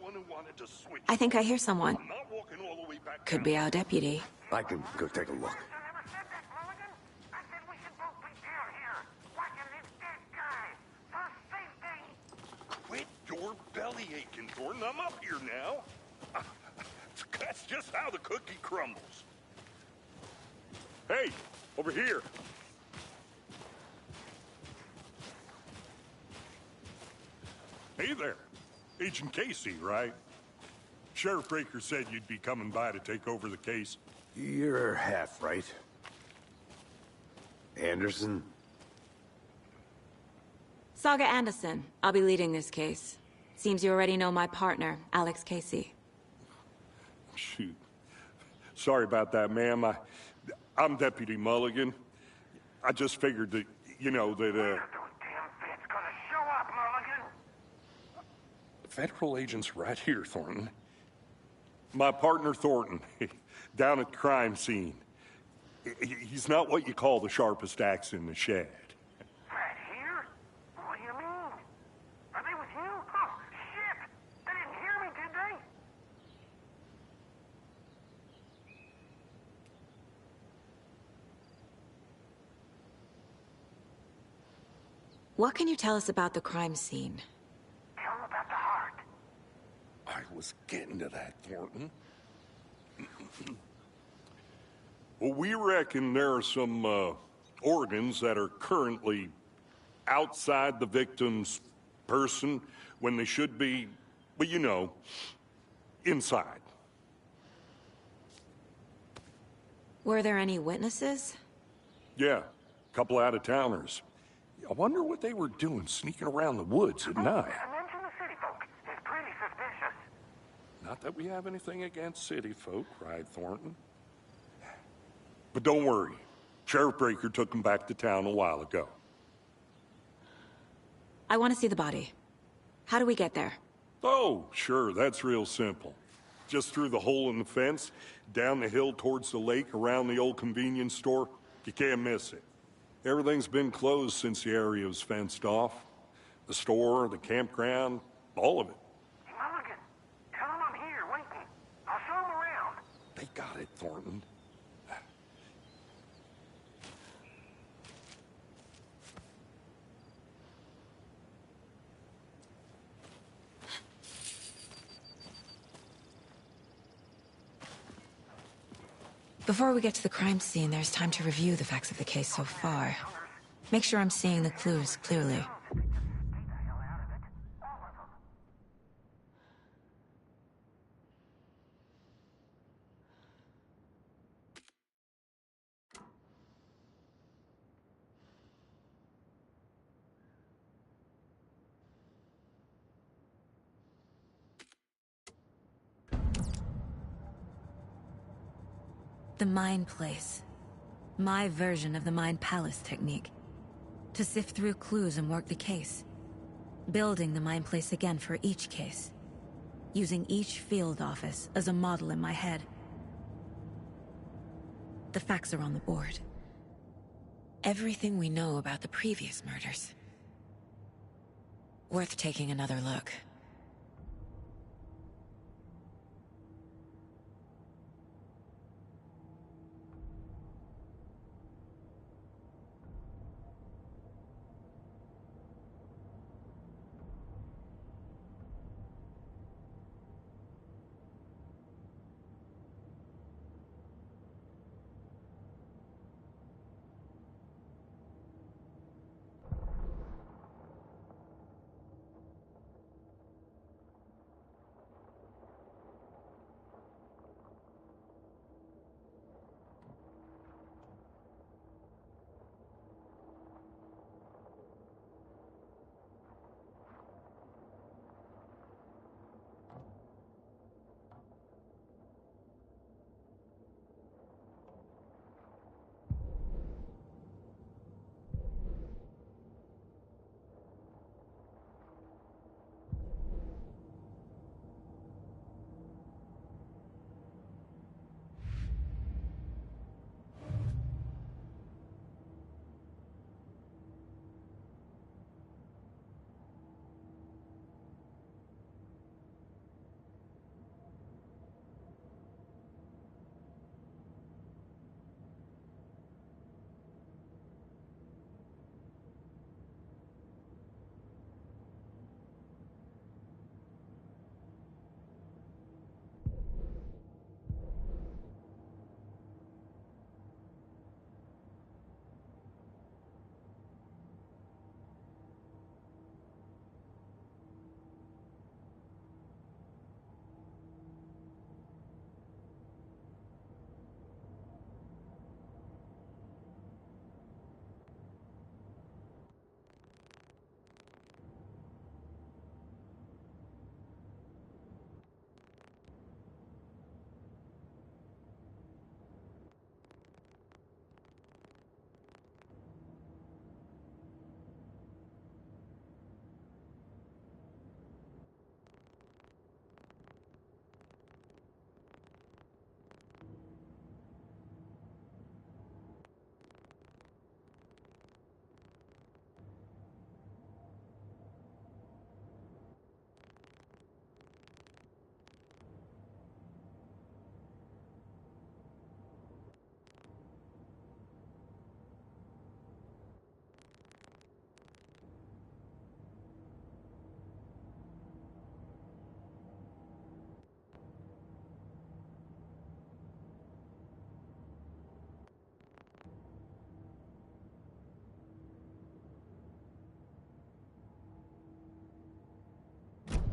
one who wanted to switch. I think I hear someone. I'm not walking all the way back Could down. be our deputy. I can go take a look. Quit your belly aching, Thornton. I'm up here now. That's just how the cookie crumbles. Hey, over here. Hey there. Agent Casey, right? Sheriff Breaker said you'd be coming by to take over the case. You're half right. Anderson? Saga Anderson. I'll be leading this case. Seems you already know my partner, Alex Casey. Shoot. Sorry about that, ma'am. I'm Deputy Mulligan. I just figured that, you know, that, Federal agent's right here, Thornton. My partner, Thornton, down at the crime scene. He's not what you call the sharpest axe in the shed. Right here? What do you mean? Are they with you? Oh, shit! They didn't hear me, did they? What can you tell us about the crime scene? Tell them about the heart. I was getting to that, Thornton. Well, we reckon there are some, organs that are currently outside the victim's person when they should be, well, you know, inside. Were there any witnesses? Yeah, a couple out-of-towners. I wonder what they were doing sneaking around the woods at night. Mention the city folk. It's pretty suspicious. Not that we have anything against city folk, cried Thornton. But don't worry. Sheriff Breaker took him back to town a while ago. I want to see the body. How do we get there? Oh, sure, that's real simple. Just through the hole in the fence, down the hill towards the lake, around the old convenience store. You can't miss it. Everything's been closed since the area was fenced off. The store, the campground, all of it. Mulligan, tell them I'm here, waiting. I'll show them around. They got it, Thornton. Before we get to the crime scene, there's time to review the facts of the case so far. Make sure I'm seeing the clues clearly. The Mind Place. My version of the Mind Palace technique. To sift through clues and work the case. Building the Mind Place again for each case. Using each field office as a model in my head. The facts are on the board. Everything we know about the previous murders. Worth taking another look.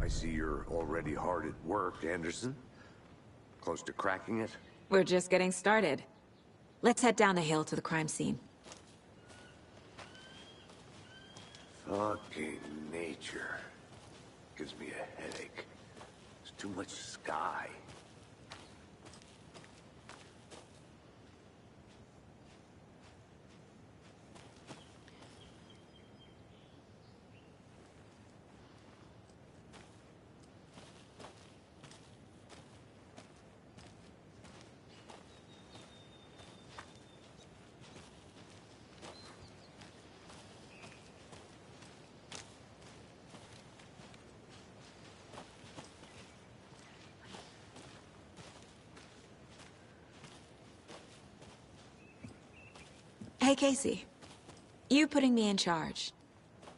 I see you're already hard at work, Anderson. Close to cracking it? We're just getting started. Let's head down the hill to the crime scene. Fucking nature. Gives me a headache. There's too much sky. Hey, Casey. You putting me in charge.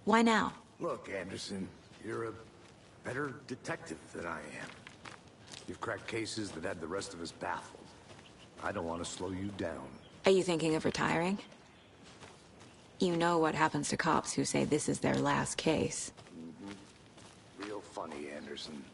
Why now? Look, Anderson, you're a better detective than I am. You've cracked cases that had the rest of us baffled. I don't want to slow you down. Are you thinking of retiring? You know what happens to cops who say this is their last case. Real funny, Anderson.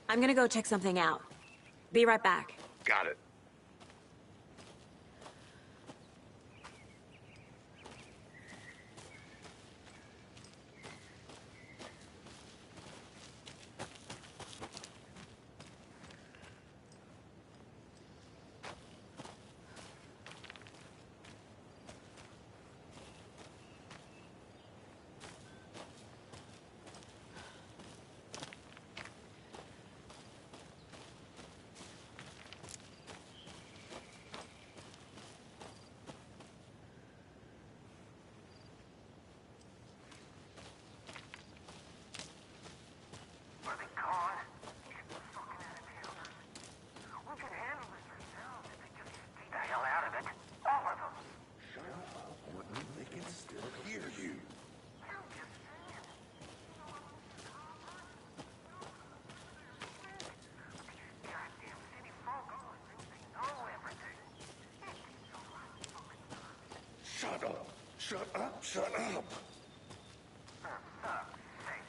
I'm gonna go check something out. Be right back. Got it. Are they gone? These fucking out-of-towners. We can handle this ourselves if they just stay the hell out of it. All of them. They can still hear you. I'm just saying. These goddamn city folk always think they know everything. It takes a lot of fucking time. Shut up. Shut up. Shut up. For fuck's sake.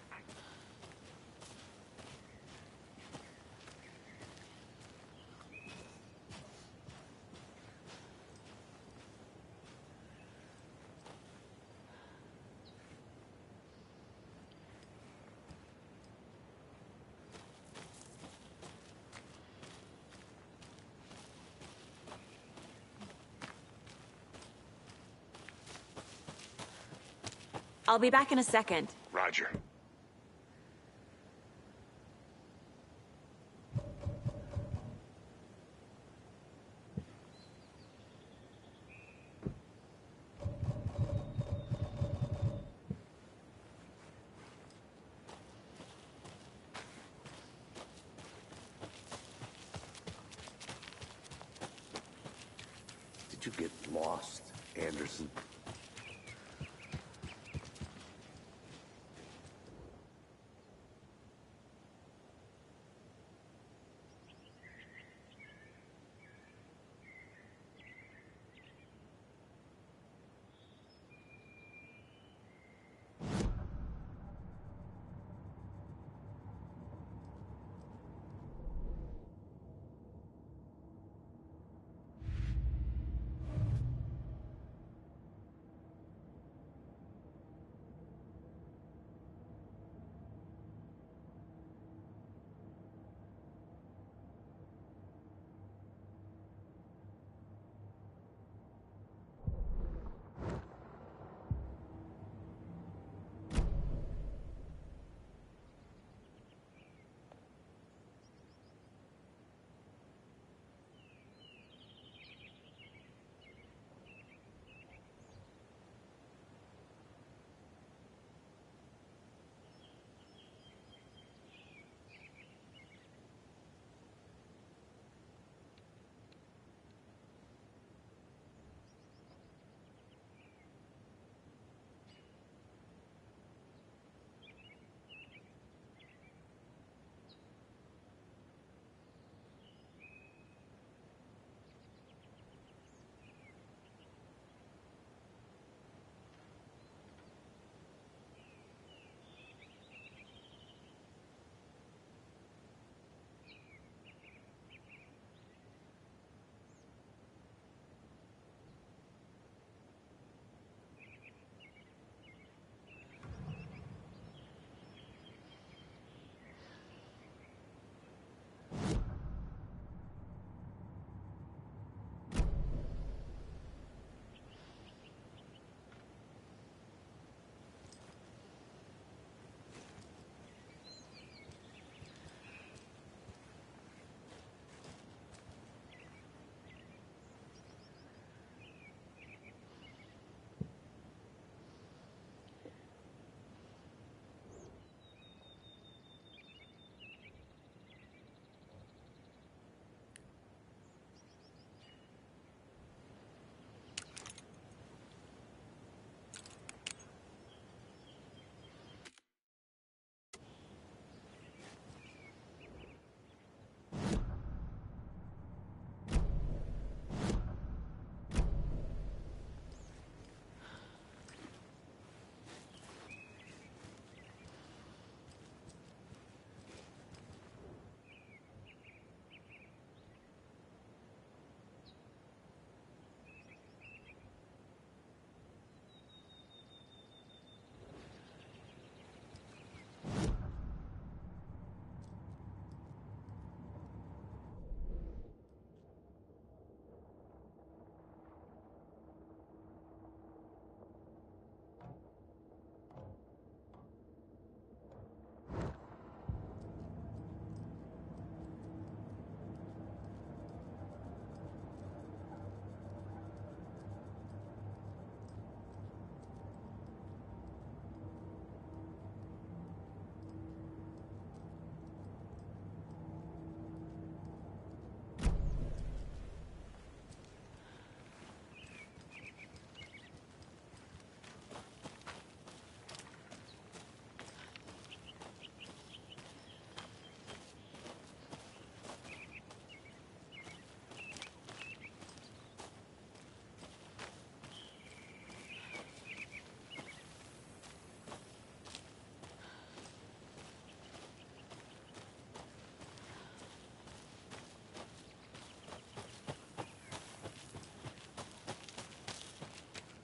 I'll be back in a second. Roger. Did you get lost, Anderson?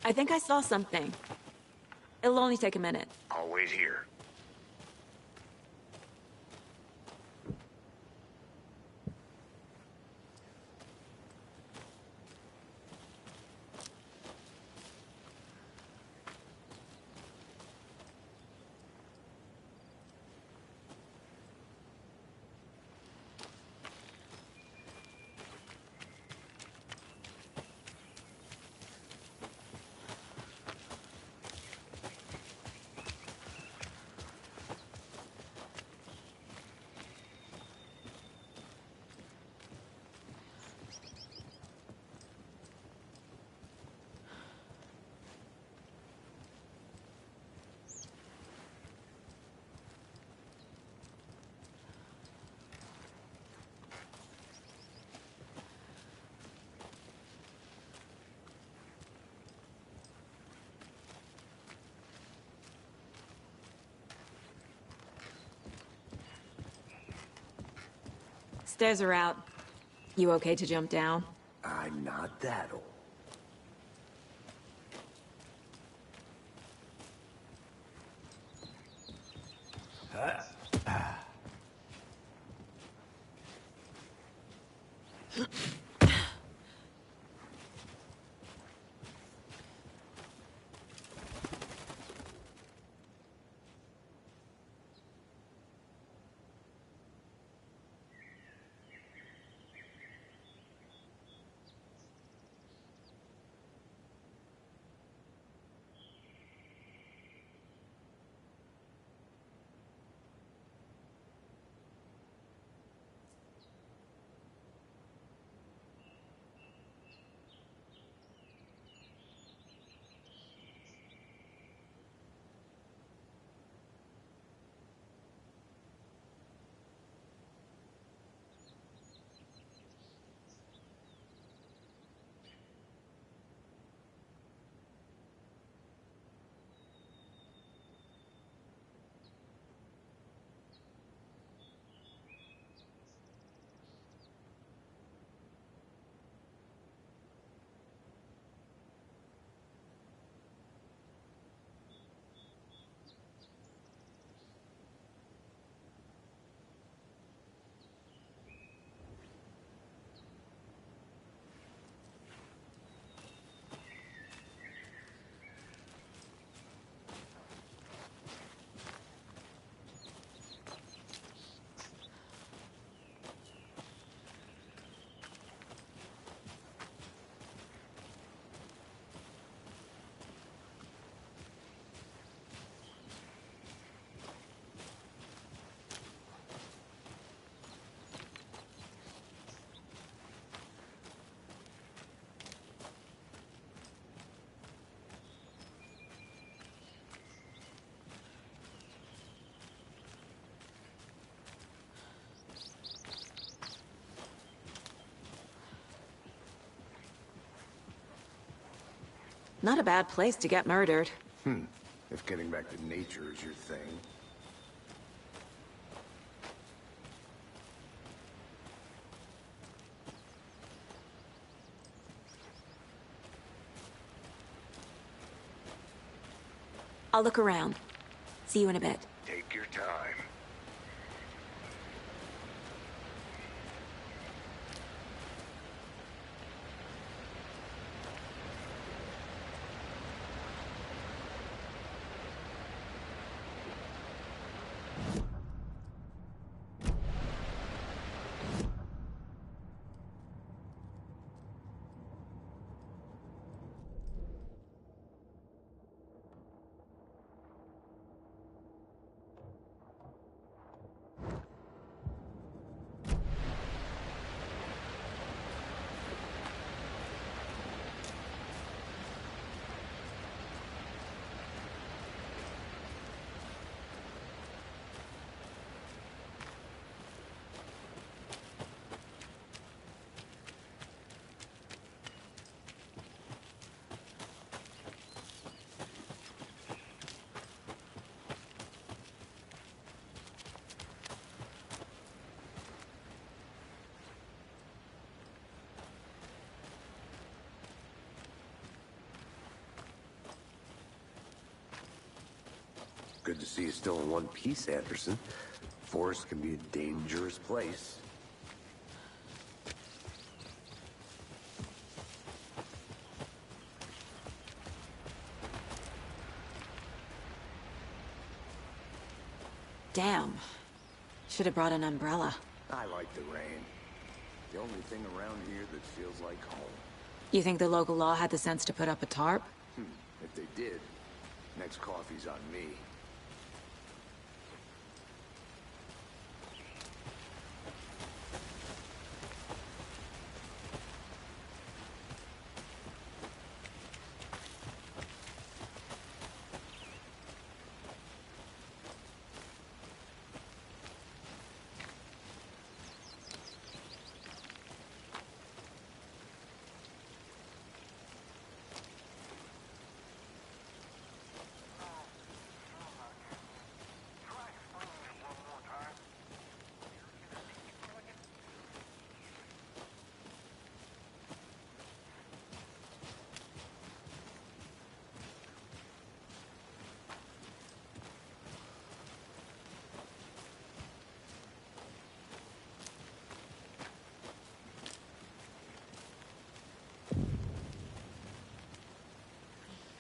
I think I saw something. It'll only take a minute. I'll wait here. Stairs are out. You okay to jump down? I'm not that old. Not a bad place to get murdered. If getting back to nature is your thing. I'll look around. See you in a bit. Take your time. good to see you still in one piece, Anderson. Forest can be a dangerous place. Damn. Should have brought an umbrella. I like the rain. The only thing around here that feels like home. You think the local law had the sense to put up a tarp? If they did, next coffee's on me.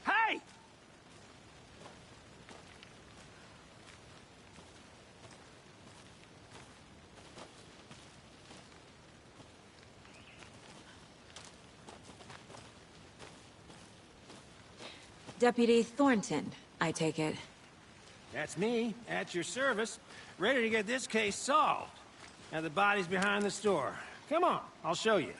Hey! Deputy Thornton, I take it. That's me, at your service, ready to get this case solved. Now the body's behind the store. Come on, I'll show you.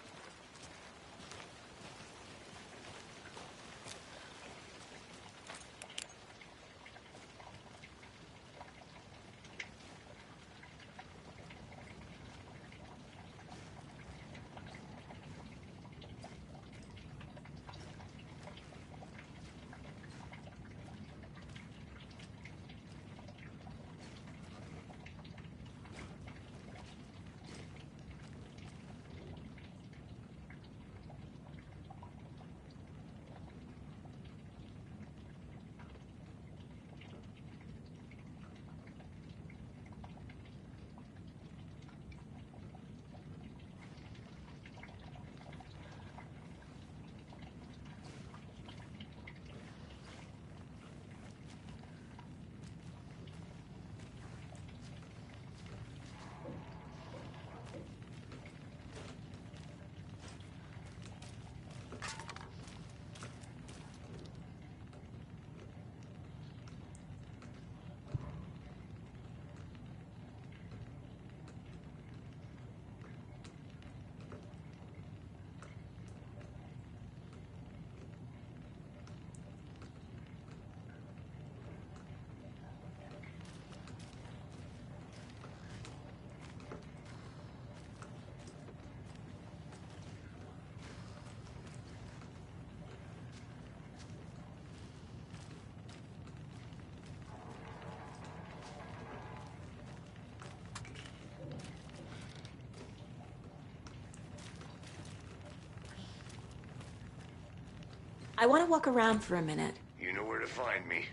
I want to walk around for a minute. You know where to find me.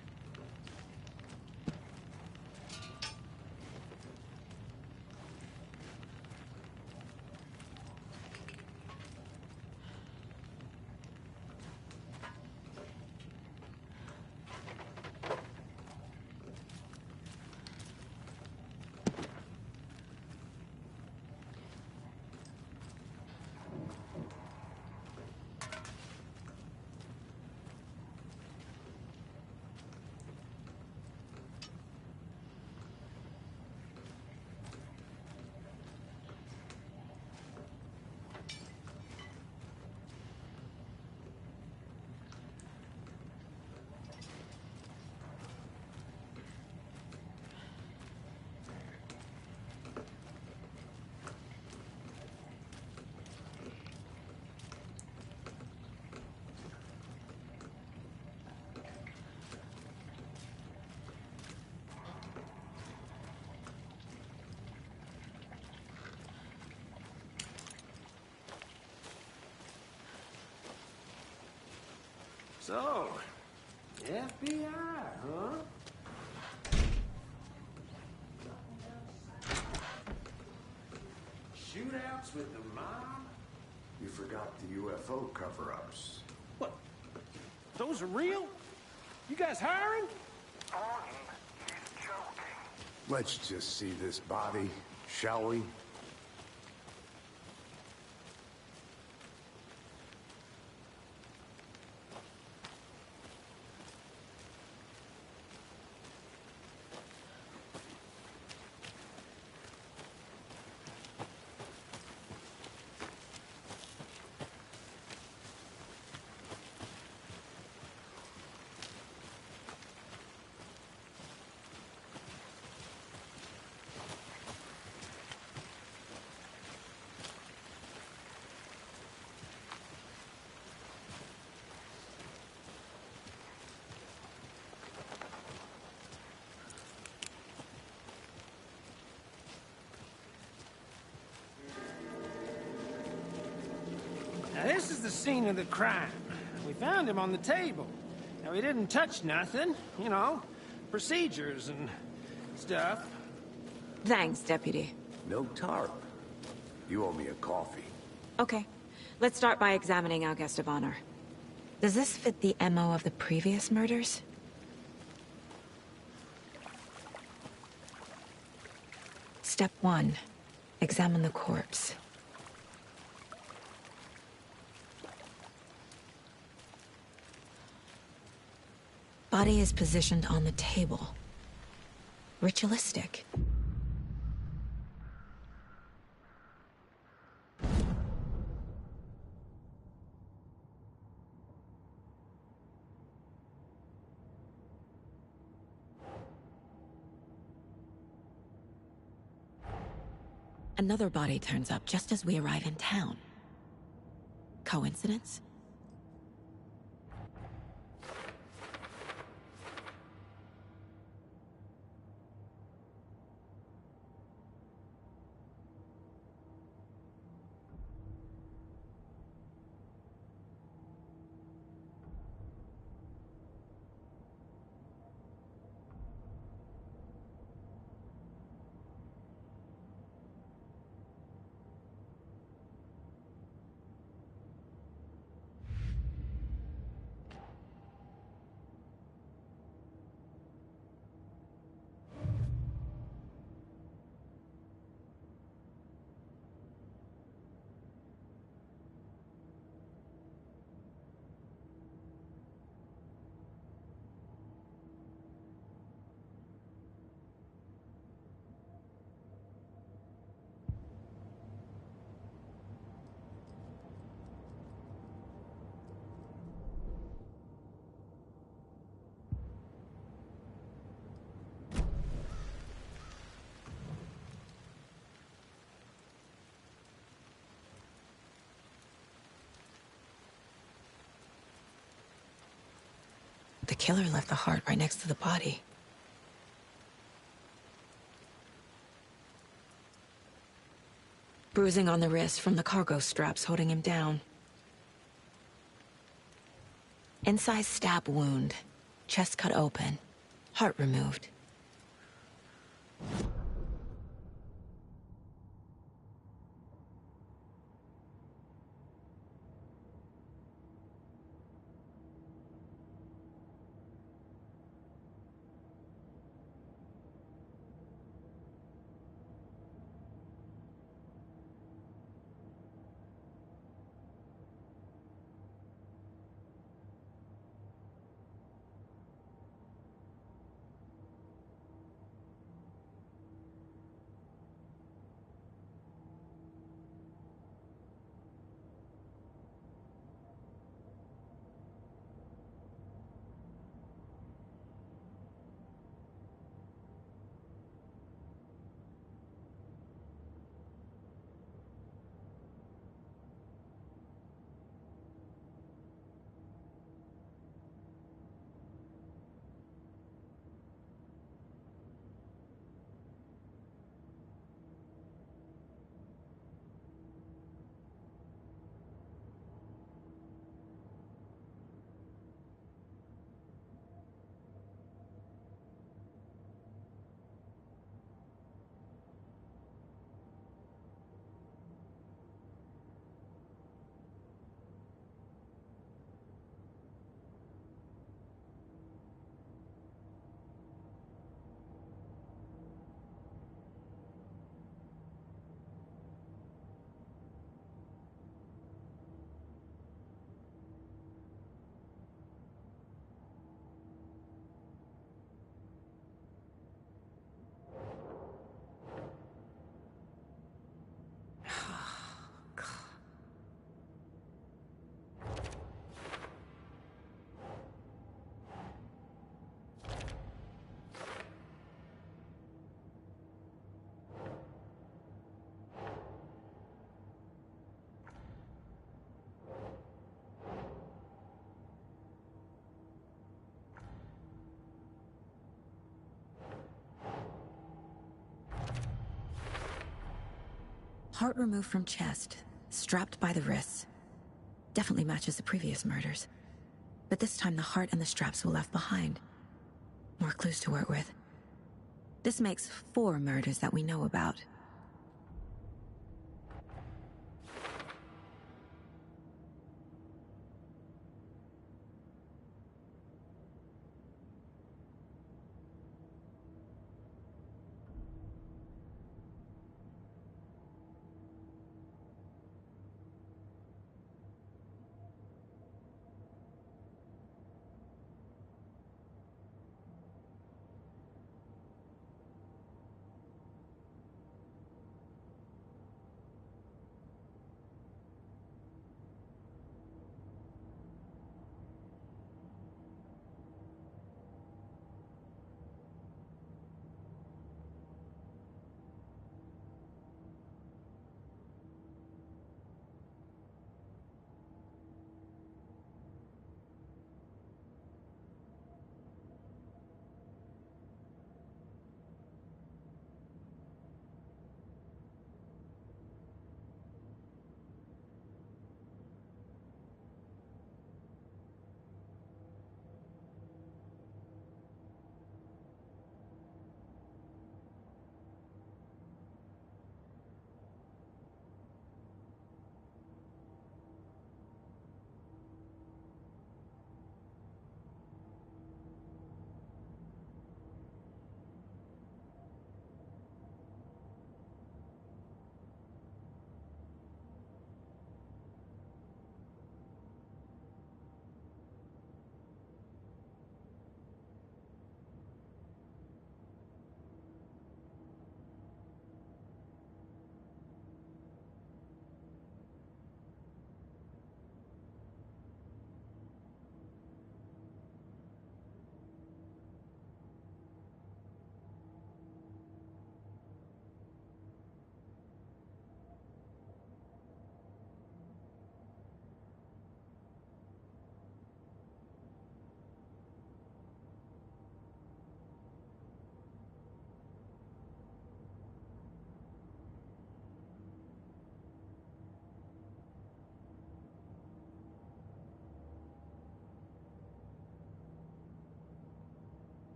So, FBI, huh? shootouts with the mob? You forgot the UFO cover-ups. What? Those are real? You guys hiring? Thornton, he's joking. Let's just see this body, shall we? Now, this is the scene of the crime. We found him on the table. Now, he didn't touch nothing, you know, procedures and stuff. Thanks, Deputy. No tarp. You owe me a coffee. Okay. Let's start by examining our guest of honor. Does this fit the MO of the previous murders? Step 1. Examine the corpse. Body is positioned on the table. Ritualistic. Another body turns up just as we arrive in town. Coincidence? The killer left the heart right next to the body. Bruising on the wrist from the cargo straps holding him down. Incised stab wound. Chest cut open. Heart removed. Heart removed from chest, strapped by the wrists. Definitely matches the previous murders. But this time the heart and the straps were left behind. More clues to work with. This makes 4 murders that we know about.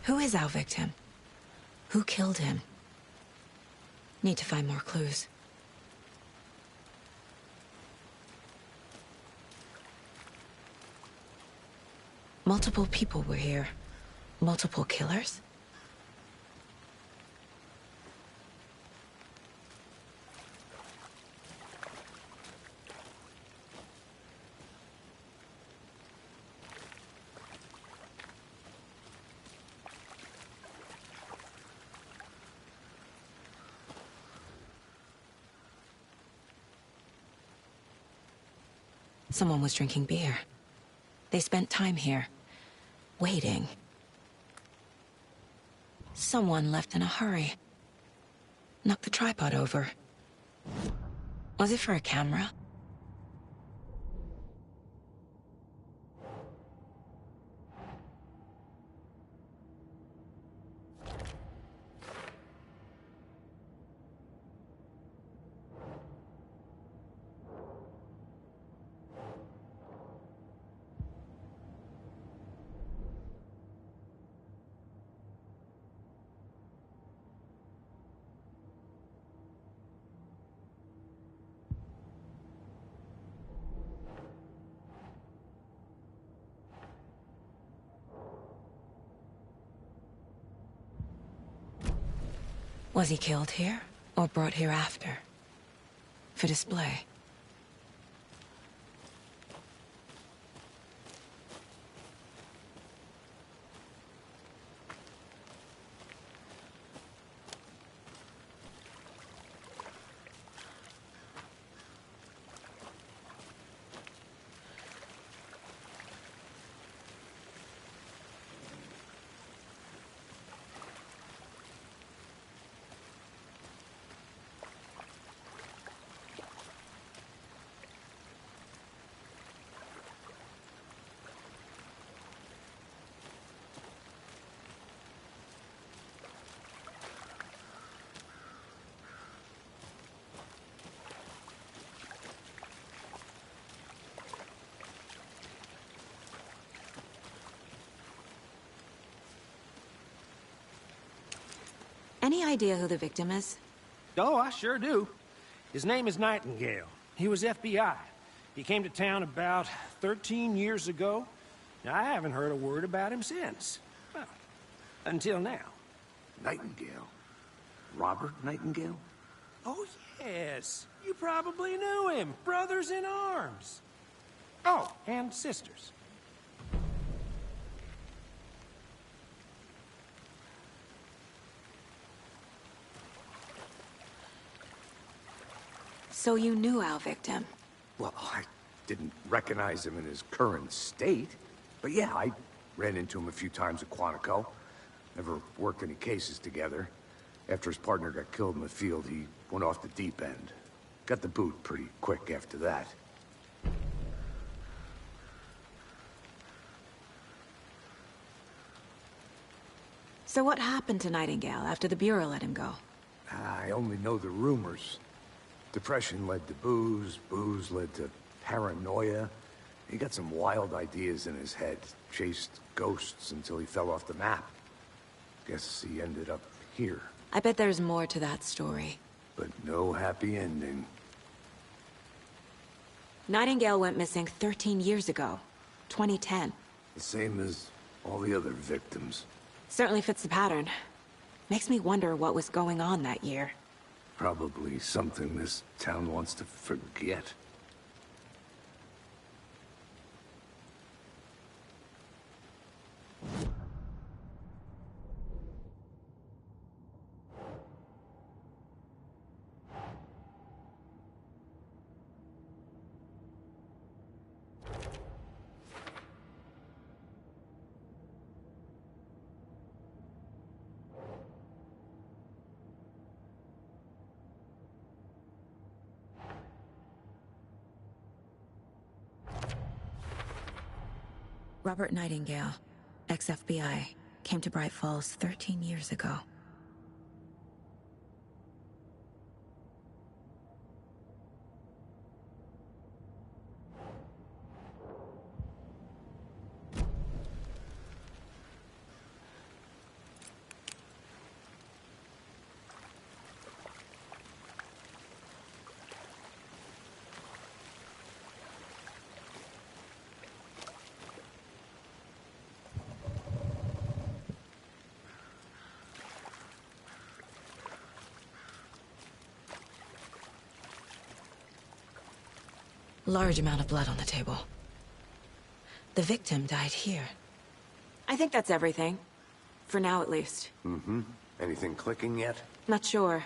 Who is our victim? Who killed him? Need to find more clues. Multiple people were here. Multiple killers? Someone was drinking beer. They spent time here, waiting. Someone left in a hurry. Knocked the tripod over. Was it for a camera? Was he killed here, or brought here after? For display? Any idea who the victim is? Oh, I sure do. His name is Nightingale. He was FBI. He came to town about 13 years ago. Now, I haven't heard a word about him since. Well, until now. Nightingale? Robert Nightingale? Oh, yes. You probably knew him. Brothers in arms. Oh, and sisters. So you knew our victim? Well, I didn't recognize him in his current state. But yeah, I ran into him a few times at Quantico. Never worked any cases together. After his partner got killed in the field, he went off the deep end. Got the boot pretty quick after that. So what happened to Nightingale after the Bureau let him go? I only know the rumors. Depression led to booze, booze led to paranoia. He got some wild ideas in his head, chased ghosts until he fell off the map. Guess he ended up here. I bet there's more to that story. But no happy ending. Nightingale went missing 13 years ago. 2010. The same as all the other victims. Certainly fits the pattern. Makes me wonder what was going on that year. Probably something this town wants to forget. Robert Nightingale, ex-FBI, came to Bright Falls 13 years ago. Large amount of blood on the table. The victim died here. I think that's everything. For now, at least. Mm-hmm. Anything clicking yet? Not sure.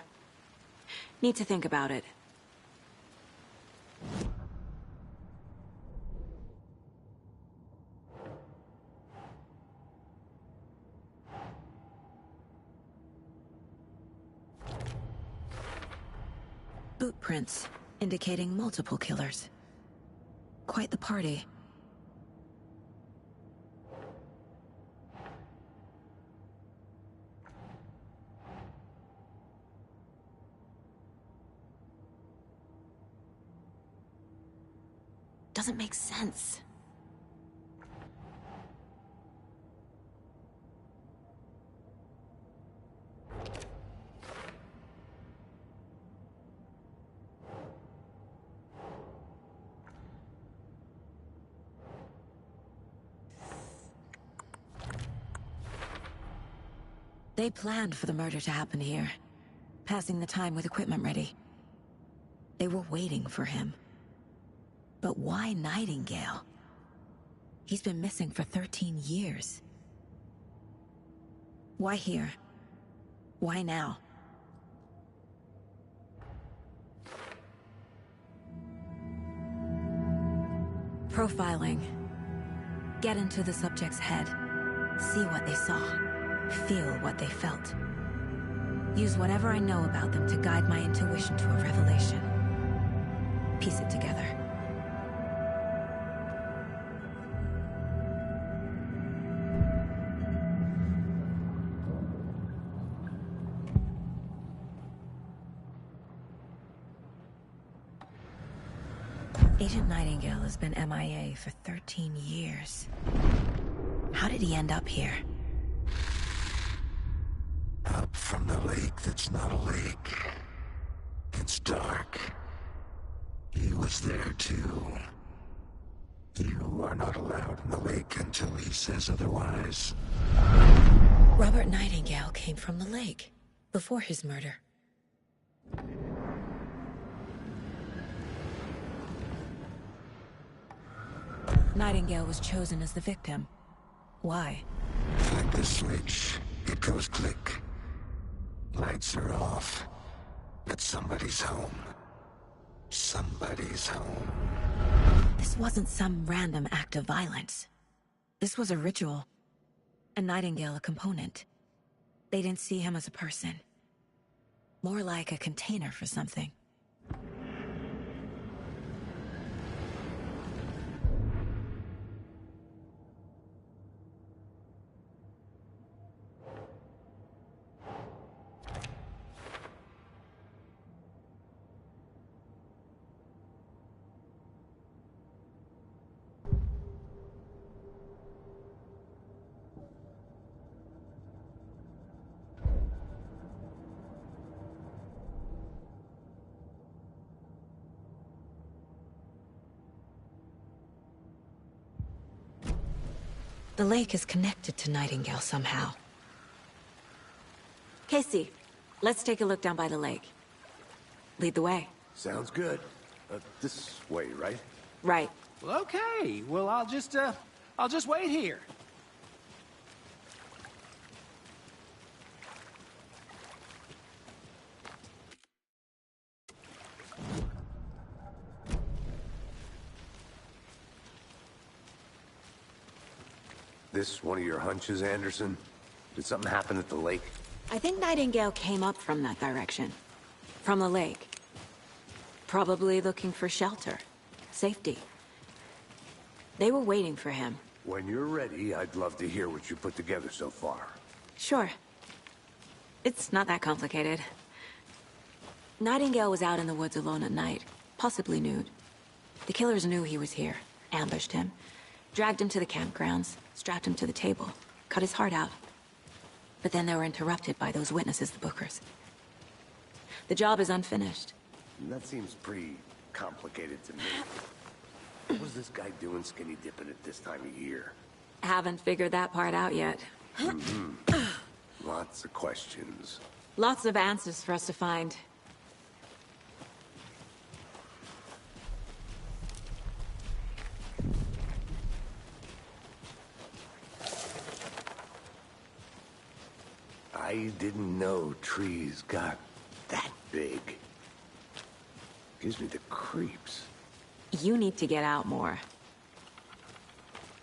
Need to think about it. Boot prints, indicating multiple killers. Quite the party. Doesn't make sense. They planned for the murder to happen here. passing the time with equipment ready. They were waiting for him. But why Nightingale? He's been missing for 13 years. Why here? Why now? Profiling. Get into the subject's head. See what they saw. Feel what they felt. Use whatever I know about them to guide my intuition to a revelation. Piece it together. Agent Nightingale has been MIA for 13 years. How did he end up here? Up from the lake that's not a lake. It's dark. He was there too. You are not allowed in the lake until he says otherwise. Robert Nightingale came from the lake, before his murder. Nightingale was chosen as the victim. Why? Flip the switch. It goes click. Lights are off. But somebody's home. Somebody's home. This wasn't some random act of violence. This was a ritual. And Nightingale a component. They didn't see him as a person. More like a container for something. The lake is connected to Nightingale somehow. Casey, let's take a look down by the lake. Lead the way. Sounds good. This way, right? Right. Well, okay. Well, I'll just wait here. This one of your hunches, Anderson? Did something happen at the lake? I think Nightingale came up from that direction. From the lake. Probably looking for shelter. Safety. They were waiting for him. When you're ready, I'd love to hear what you put together so far. Sure. It's not that complicated. Nightingale was out in the woods alone at night, possibly nude. The killers knew he was here, ambushed him, dragged him to the campgrounds, strapped him to the table, cut his heart out. But then they were interrupted by those witnesses, the Bookers. The job is unfinished. That seems pretty complicated to me. What was this guy doing skinny dipping at this time of year? Haven't figured that part out yet. Lots of questions. Lots of answers for us to find. I didn't know trees got that big. Gives me the creeps. You need to get out more.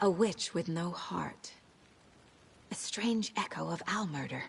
A witch with no heart. A strange echo of owl murder.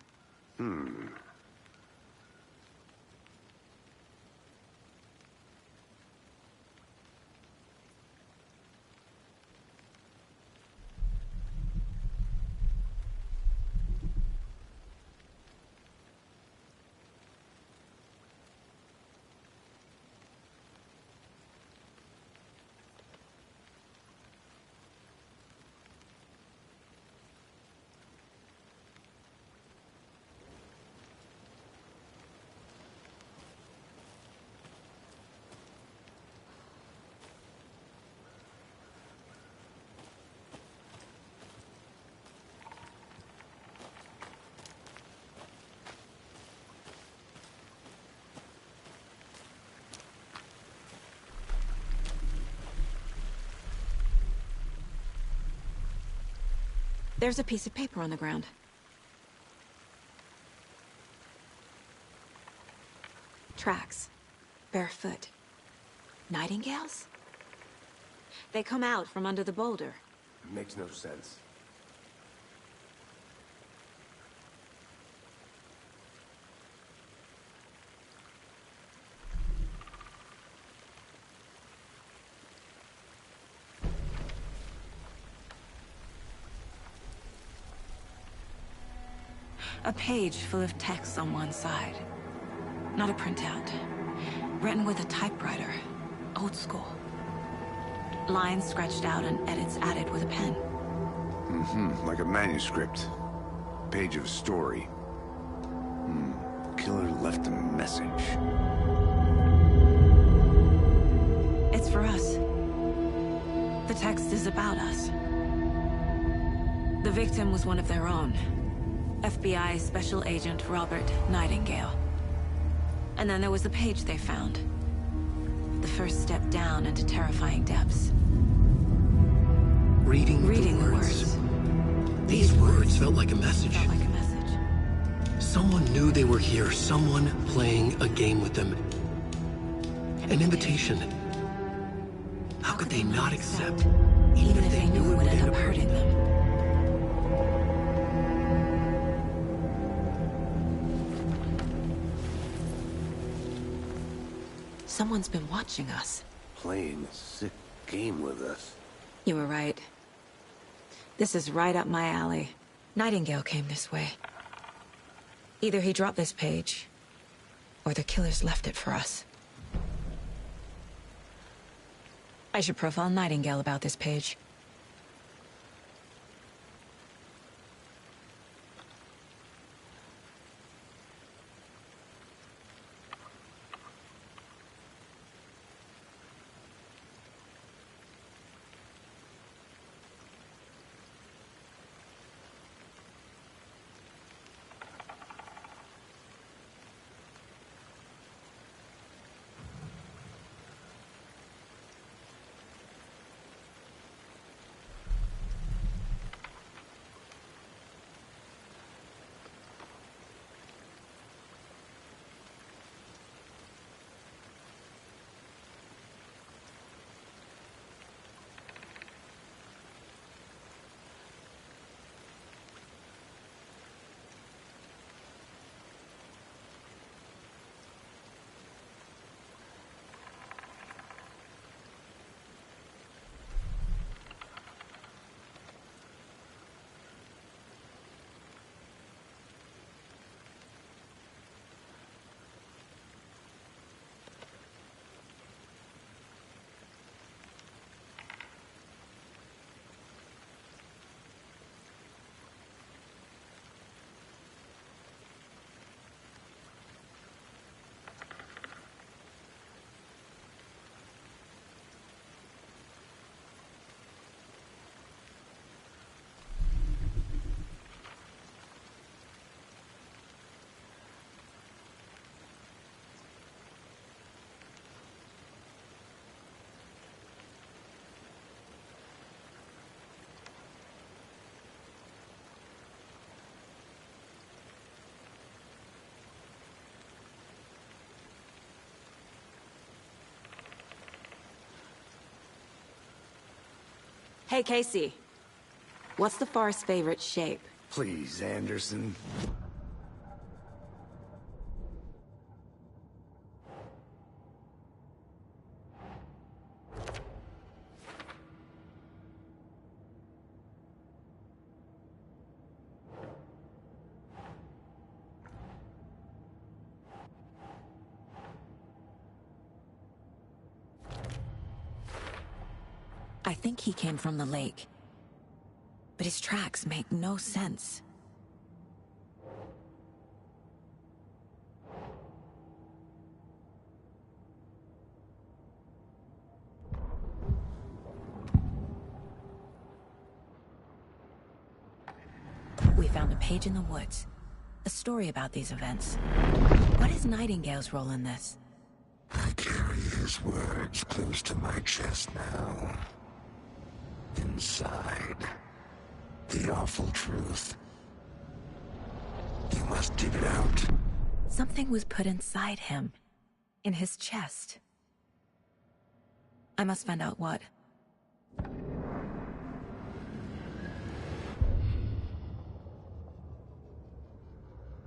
There's a piece of paper on the ground. Tracks. Barefoot. Nightingales? They come out from under the boulder. Makes no sense. A page full of text on one side. Not a printout. Written with a typewriter. Old school. Lines scratched out and edits added with a pen. Like a manuscript. Page of story. Killer left a message. It's for us. The text is about us. The victim was one of their own. FBI Special Agent Robert Nightingale. And then there was the page they found. The first step down into terrifying depths. Reading the words. These words felt like a message. Felt like a message. Someone knew they were here, someone playing a game with them. An invitation. How could they not accept, even if they knew it would end up hurting them? Someone's been watching us. Playing a sick game with us. You were right. This is right up my alley. Nightingale came this way. Either he dropped this page, or the killers left it for us. I should profile Nightingale about this page. Hey, Casey. What's the forest's favorite shape? Please, Anderson. I think he came from the lake. But his tracks make no sense. We found a page in the woods. A story about these events. What is Nightingale's role in this? I carry his words close to my chest now. Inside, The awful truth. You must dig it out. Something was put inside him. In his chest. I must find out what.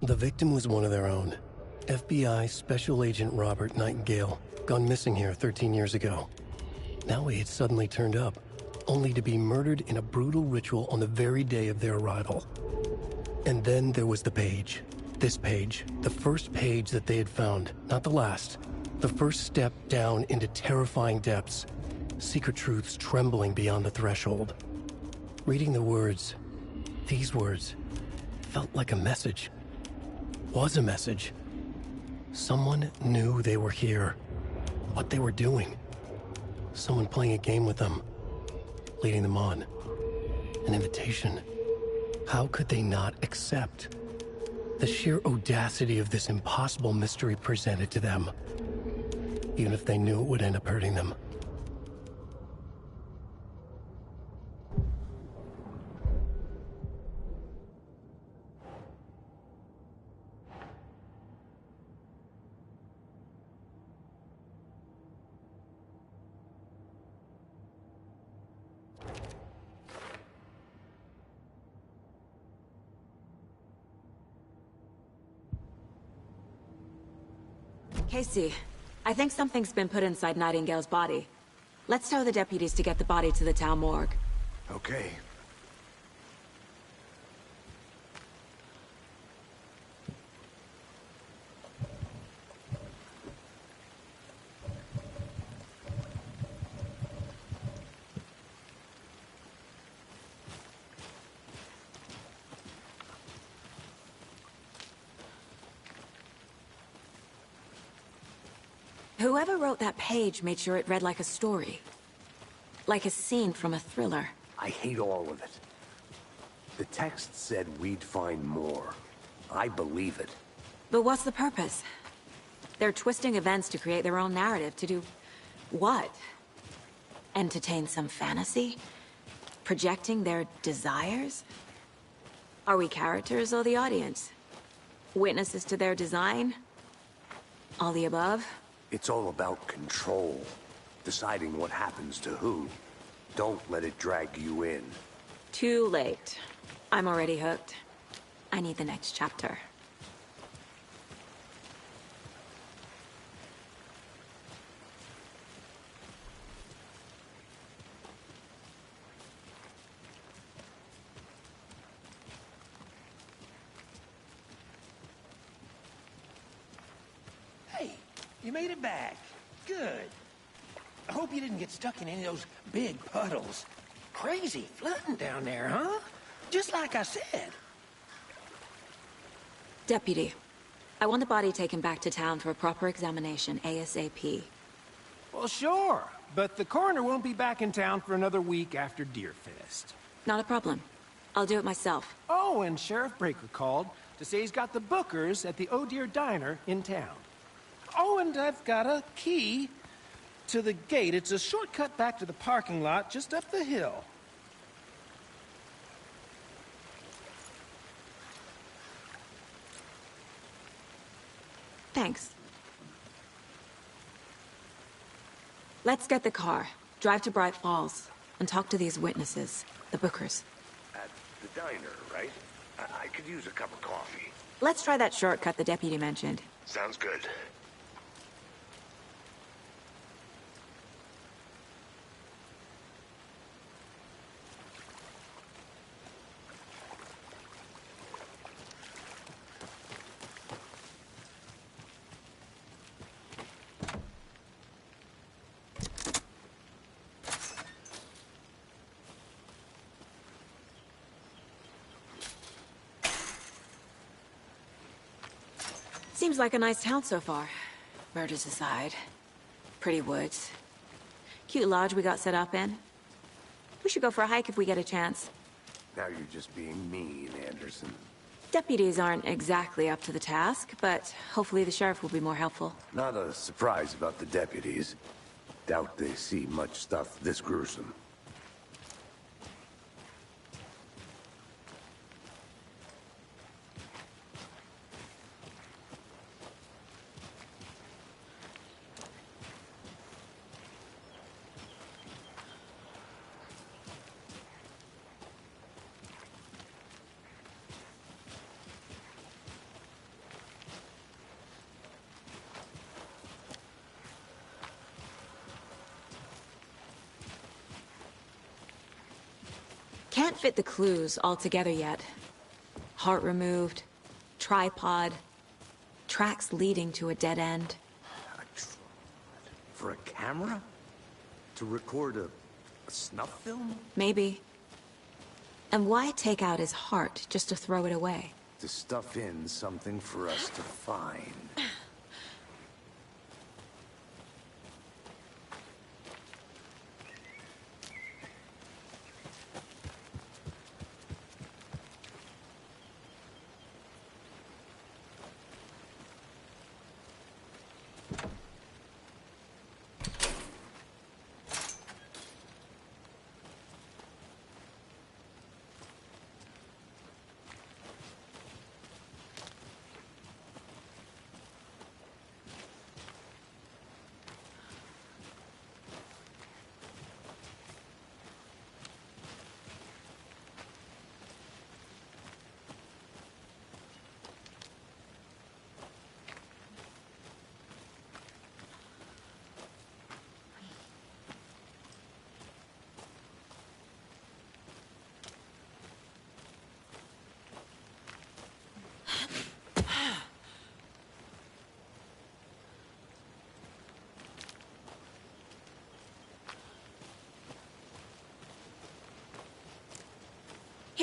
The victim was one of their own. FBI Special Agent Robert Nightingale, gone missing here 13 years ago. Now he had suddenly turned up, only to be murdered in a brutal ritual on the very day of their arrival. And then there was the page. This page, the first page that they had found, not the last. The first step down into terrifying depths. Secret truths trembling beyond the threshold. Reading the words, these words, felt like a message. Was a message. Someone knew they were here. What they were doing. Someone playing a game with them. Leading them on. An invitation. How could they not accept? The sheer audacity of this impossible mystery presented to them. Even if they knew it would end up hurting them. Casey, I think something's been put inside Nightingale's body. Let's tell the deputies to get the body to the town morgue. Okay. Whoever wrote that page made sure it read like a story. Like a scene from a thriller. I hate all of it. The text said we'd find more. I believe it. But what's the purpose? They're twisting events to create their own narrative. To do what? Entertain some fantasy? Projecting their desires? Are we characters or the audience? Witnesses to their design? All the above? It's all about control. Deciding what happens to who. Don't let it drag you in. Too late. I'm already hooked. I need the next chapter. Hey, you made it back. Good. I hope you didn't get stuck in any of those big puddles. Crazy flooding down there, huh? Just like I said. Deputy, I want the body taken back to town for a proper examination, ASAP. Well, sure. But the coroner won't be back in town for another week after Deerfest. Not a problem. I'll do it myself. Oh, and Sheriff Breaker called to say he's got the Bookers at the Oh Deer Diner in town. Oh, and I've got a key to the gate. It's a shortcut back to the parking lot just up the hill. Thanks. Let's get the car, drive to Bright Falls, and talk to these witnesses, the Bookers. At the diner, right? I could use a cup of coffee. Let's try that shortcut the deputy mentioned. Sounds good. Seems like a nice town so far. Murders aside. Pretty woods. Cute lodge we got set up in. We should go for a hike if we get a chance. Now you're just being mean, Anderson. Deputies aren't exactly up to the task, but hopefully the sheriff will be more helpful. Not a surprise about the deputies. Doubt they see much stuff this gruesome. can't fit the clues all together yet. Heart removed, tripod, tracks leading to a dead end. For a camera? To record a snuff film? Maybe. And why take out his heart just to throw it away? To stuff in something for us to find.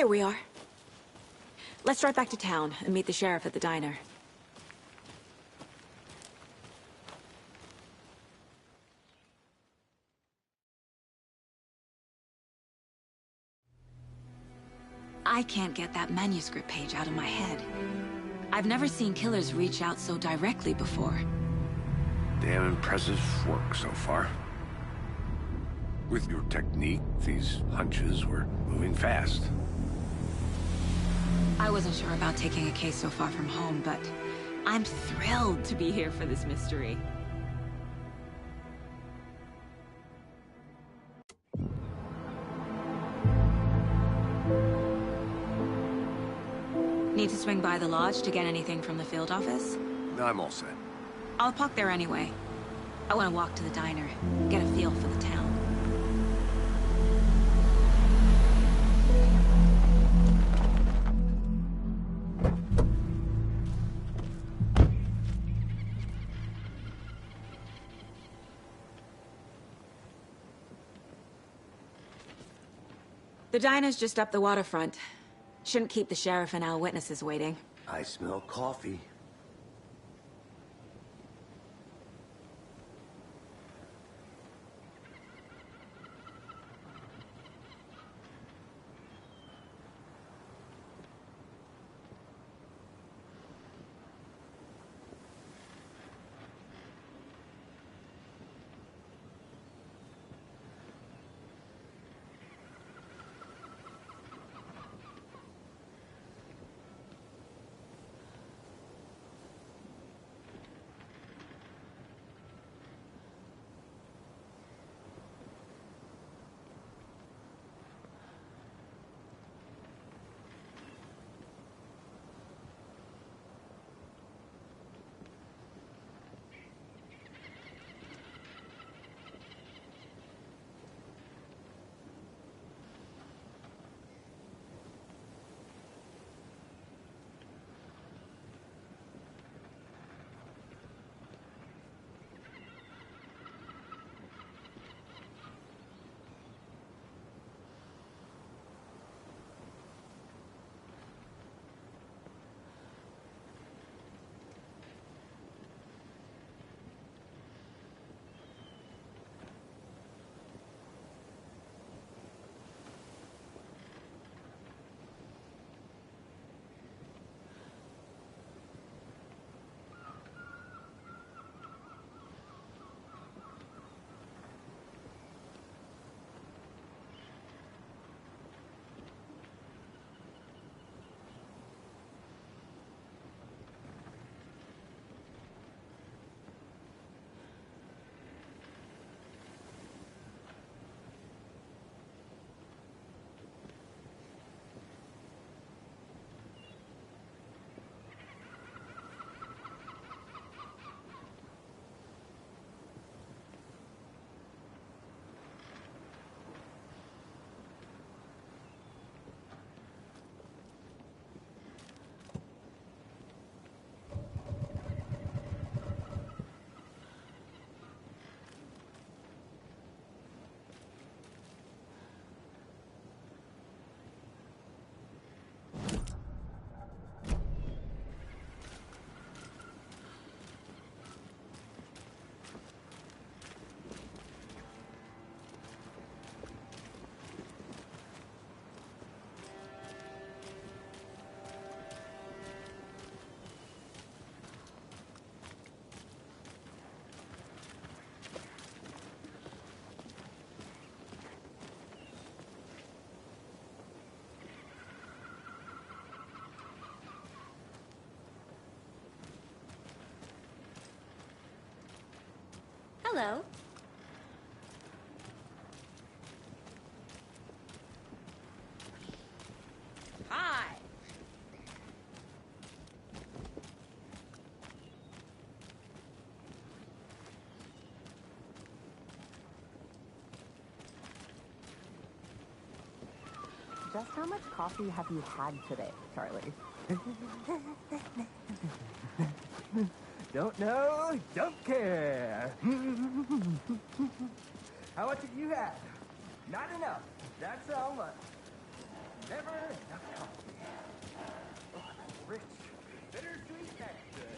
Here we are. Let's drive back to town and meet the sheriff at the diner. I can't get that manuscript page out of my head. I've never seen killers reach out so directly before. Damn impressive work so far. With your technique, these hunches were moving fast. I wasn't sure about taking a case so far from home, but I'm thrilled to be here for this mystery. Need to swing by the lodge to get anything from the field office? No, I'm all set. I'll park there anyway. I want to walk to the diner, get a feel for the town. The diner's just up the waterfront. Shouldn't keep the sheriff and our witnesses waiting. I smell coffee. Hello. Hi. Just how much coffee have you had today, Charlie? Don't know, don't care. How much have you had? Not enough. That's how much. Never enough coffee. Oh, rich, bittersweet nectar.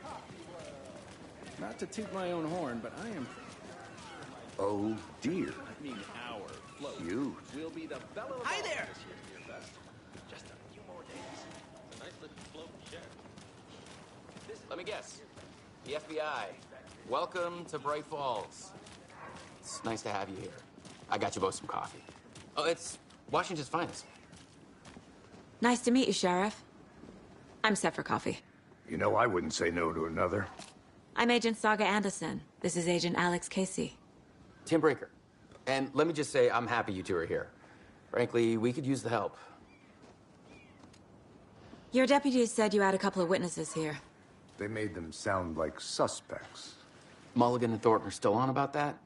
Coffee world. Not to toot my own horn, but I am... Oh, dear. I mean, our float. Huge. We'll be the belle of Hi there! this year's Beer Fest. Just a few more days. It's a nice little float to share. Let me guess. The FBI. Welcome to Bright Falls. It's nice to have you here. I got you both some coffee. Oh, it's Washington's finest. Nice to meet you, Sheriff. I'm set for coffee. You know, I wouldn't say no to another. I'm Agent Saga Anderson. This is Agent Alex Casey. Tim Brinker. And let me just say, I'm happy you two are here. Frankly, we could use the help. Your deputies said you had a couple of witnesses here. They made them sound like suspects. Mulligan and Thornton are still on about that?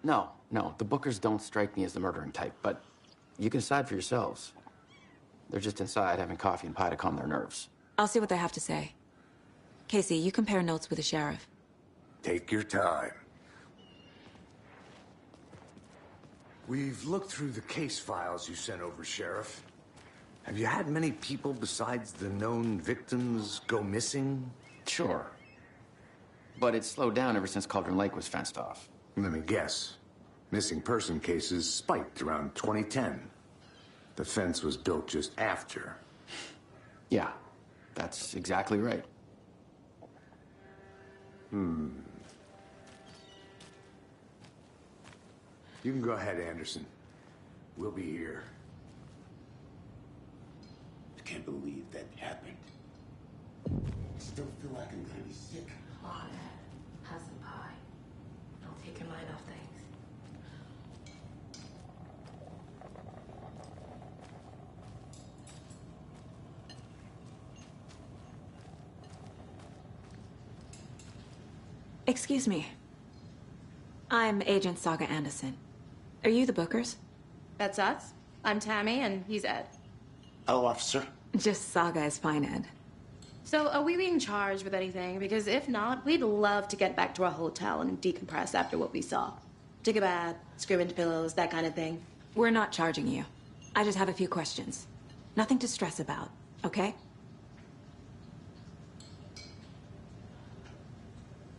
No, the Bookers don't strike me as the murdering type, but you can decide for yourselves. They're just inside having coffee and pie to calm their nerves. I'll see what they have to say. Casey, you compare notes with the sheriff. Take your time. We've looked through the case files you sent over, Sheriff. Have you had many people besides the known victims go missing? Sure. But it's slowed down ever since Cauldron Lake was fenced off. Let me guess. Missing person cases spiked around 2010. The fence was built just after. Yeah, that's exactly right. You can go ahead, Anderson. We'll be here. I can't believe that happened. I still feel like I'm gonna be sick. Come on, Ed. Have some pie. I'll take your mind off things. Excuse me. I'm Agent Saga Anderson. Are you the Bookers? That's us. I'm Tammy, and he's Ed. Hello, officer. Just Saga is fine, Ed. So, are we being charged with anything? Because if not, we'd love to get back to our hotel and decompress after what we saw. Take a bath, scream into pillows, that kind of thing. We're not charging you. I just have a few questions. Nothing to stress about, okay?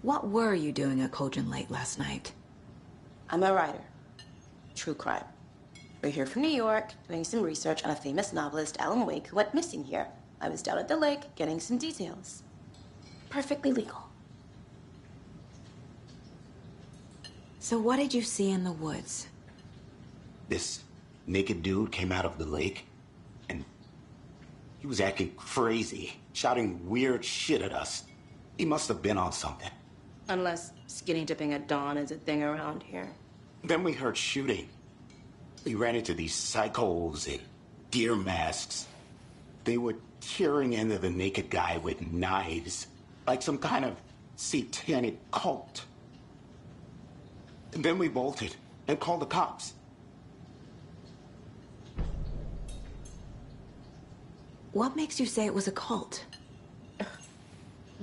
What were you doing at Cauldron Lake last night? I'm a writer. True crime. We're here from New York, doing some research on a famous novelist, Alan Wake, who went missing here. I was down at the lake, getting some details. Perfectly legal. So what did you see in the woods? This naked dude came out of the lake, and he was acting crazy, shouting weird shit at us. He must have been on something. Unless skinny dipping at dawn is a thing around here. Then we heard shooting. We ran into these psychos in deer masks. They were tearing into the naked guy with knives, like some kind of satanic cult. And then we bolted and called the cops. What makes you say it was a cult?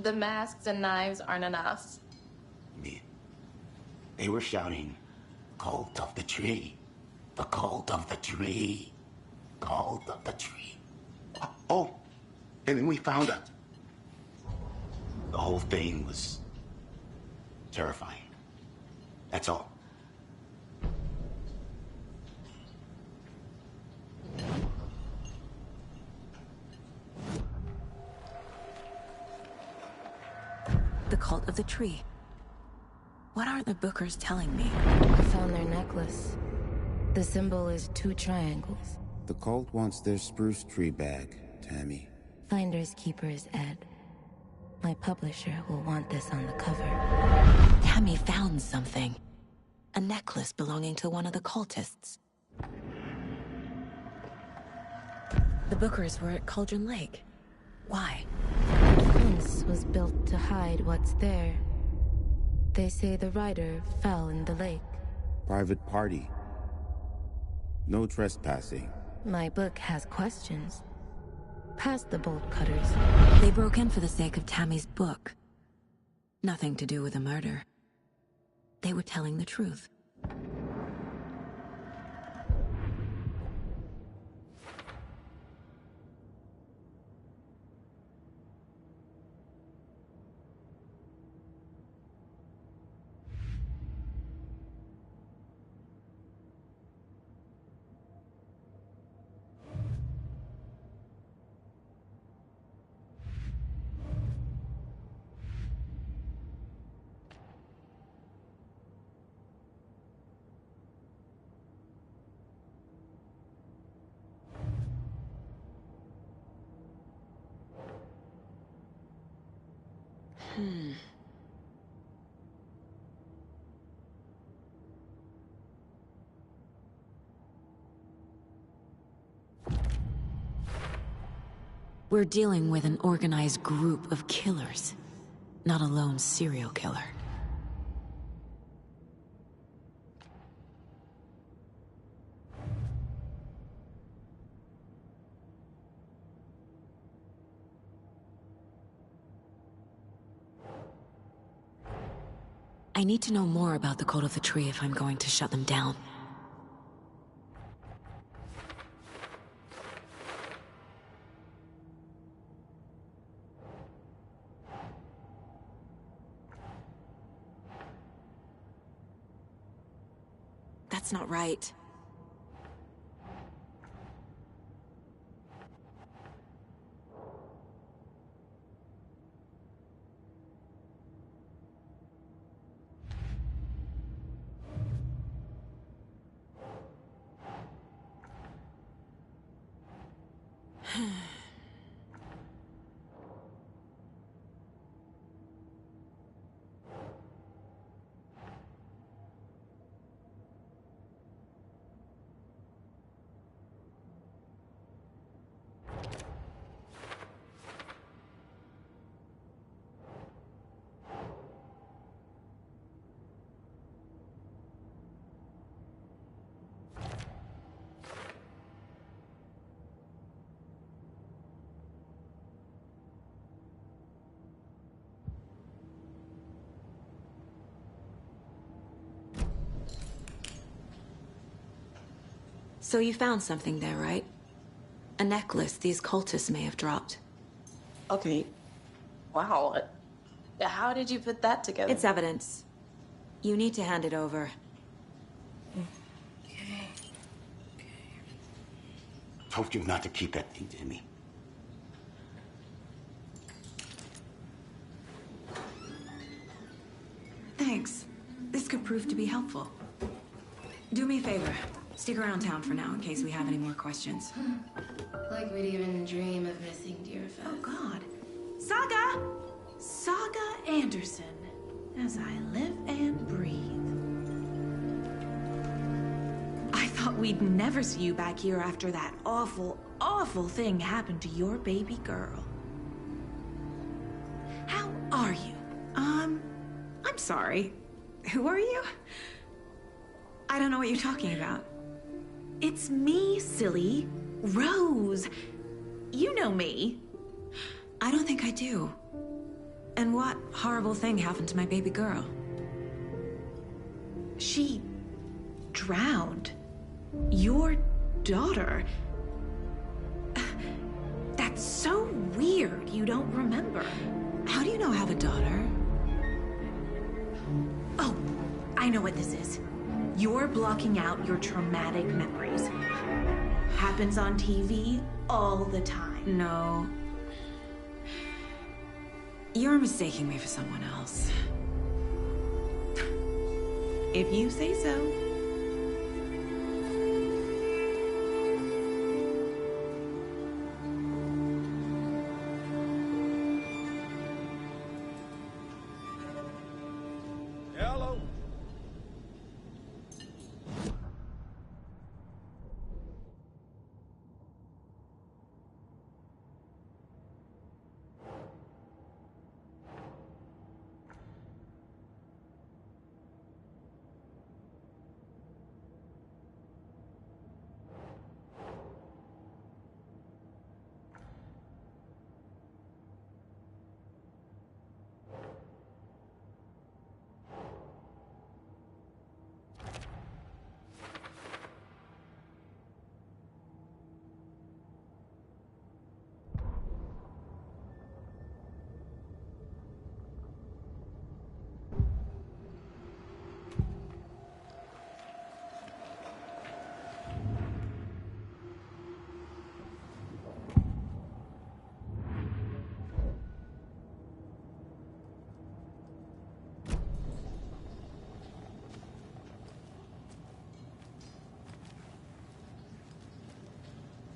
The masks and knives aren't enough. They were shouting, "Cult of the tree, the cult of the tree, cult of the tree." Oh, and then we found out. The whole thing was terrifying. That's all. The cult of the tree. What are the Bookers telling me? I found their necklace. The symbol is 2 triangles. The cult wants their spruce tree back, Tammy. Finders keepers, Ed. My publisher will want this on the cover. Tammy found something. A necklace belonging to one of the cultists. The Bookers were at Cauldron Lake. Why? The fence was built to hide what's there. They say the rider fell in the lake. Private party. No trespassing. My book has questions. Past the bolt cutters. They broke in for the sake of Tammy's book. Nothing to do with the murder. They were telling the truth. We're dealing with an organized group of killers, not a lone serial killer. I need to know more about the Code of the Tree if I'm going to shut them down. That's not right. So you found something there, right? A necklace these cultists may have dropped. Okay. Wow. How did you put that together? It's evidence. You need to hand it over. Told you not to keep that thing to me. Thanks. This could prove to be helpful. Do me a favor. Stick around town for now in case we have any more questions. Like we'd even dream of missing dear Fez. Oh, God. Saga! Saga Anderson. As I live and breathe. I thought we'd never see you back here after that awful, awful thing happened to your baby girl. How are you? I'm sorry. Who are you? I don't know what you're talking about. It's me, silly. Rose. You know me. I don't think I do. And what horrible thing happened to my baby girl? She drowned. Your daughter. That's so weird you don't remember. How do you know I have a daughter? Oh, I know what this is. You're blocking out your traumatic memories. Happens on TV all the time. No. You're mistaking me for someone else. If you say so.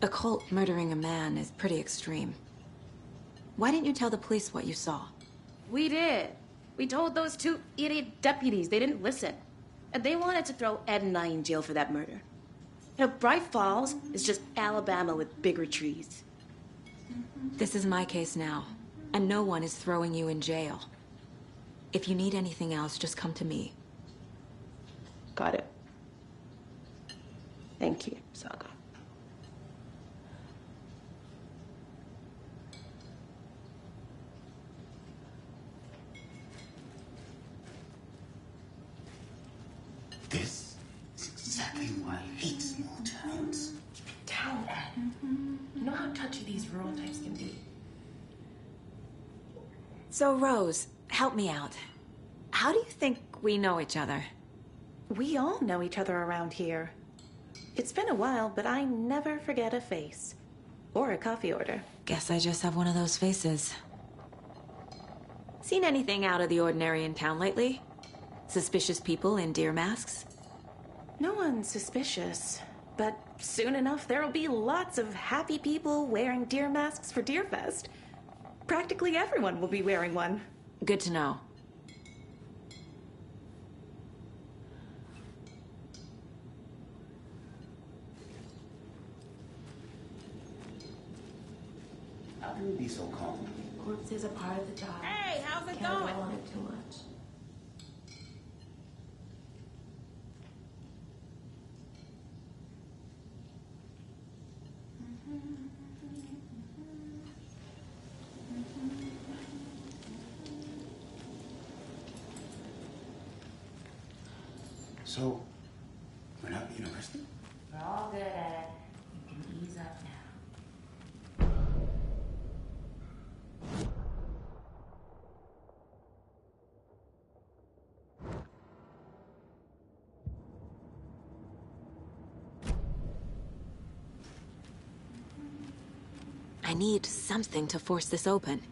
A cult murdering a man is pretty extreme. Why didn't you tell the police what you saw? We did. We told those two idiot deputies. They didn't listen. And they wanted to throw Ed and I in jail for that murder. You know, Bright Falls is just Alabama with bigger trees. This is my case now, and no one is throwing you in jail. If you need anything else, just come to me. Got it. Thank you, Saga. This is exactly why I hate small towns. Keep it down, Ed. You know how touchy these rural types can be. So, Rose, help me out. How do you think we know each other? We all know each other around here. It's been a while, but I never forget a face. Or a coffee order. Guess I just have one of those faces. Seen anything out of the ordinary in town lately? Suspicious people in deer masks? No one's suspicious. But soon enough, there'll be lots of happy people wearing deer masks for Deerfest. Practically everyone will be wearing one. Good to know. How can you be so calm? Corpses are part of the job. Hey, how's it Can't going? dwell on it too much. So, we're not being arrested? We're all good, Ed. You can ease up now. I need something to force this open.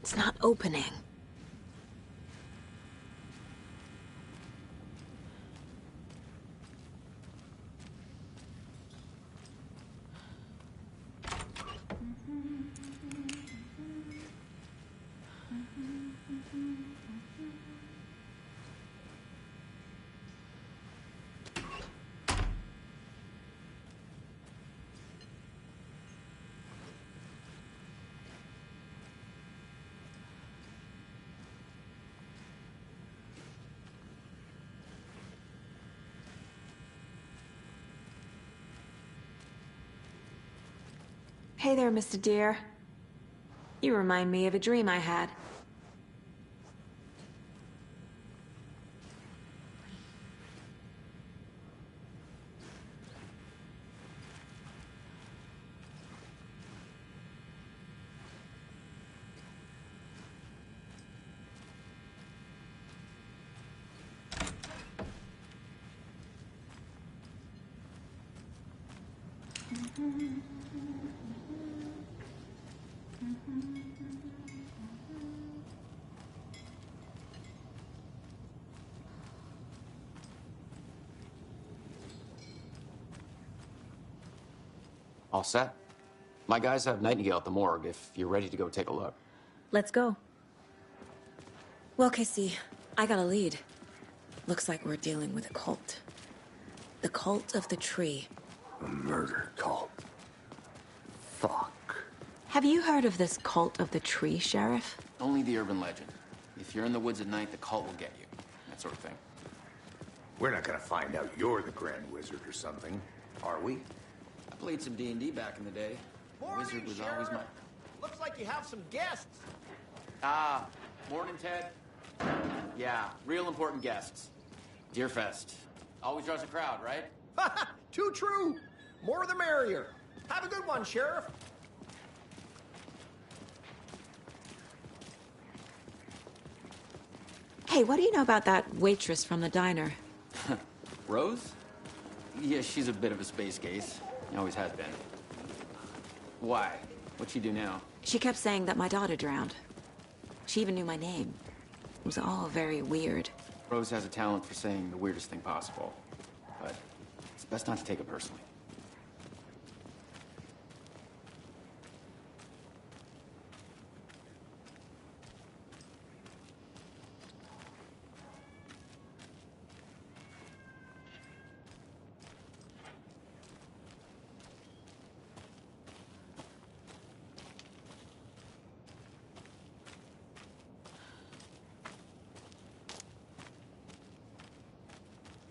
It's not opening. Hey there, Mr. Deer. You remind me of a dream I had. All set? My guys have Nightingale at the morgue if you're ready to go take a look. Let's go. Well, Casey, I got a lead. Looks like we're dealing with a cult. The Cult of the Tree. A murder cult. Fuck. Have you heard of this Cult of the Tree, Sheriff? Only the urban legend. If you're in the woods at night, the cult will get you. That sort of thing. We're not gonna find out you're the Grand Wizard or something, are we? Played some D&D back in the day. Wizard was always my... Looks like you have some guests. Ah, morning, Ted. Yeah, real important guests. Deerfest. Always draws a crowd, right? Too true. More the merrier. Have a good one, Sheriff. Hey, what do you know about that waitress from the diner? Rose? Yeah, she's a bit of a space case. Always has been. Why? What'd she do now? She kept saying that my daughter drowned. She even knew my name. It was all very weird. Rose has a talent for saying the weirdest thing possible. But it's best not to take it personally.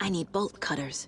I need bolt cutters.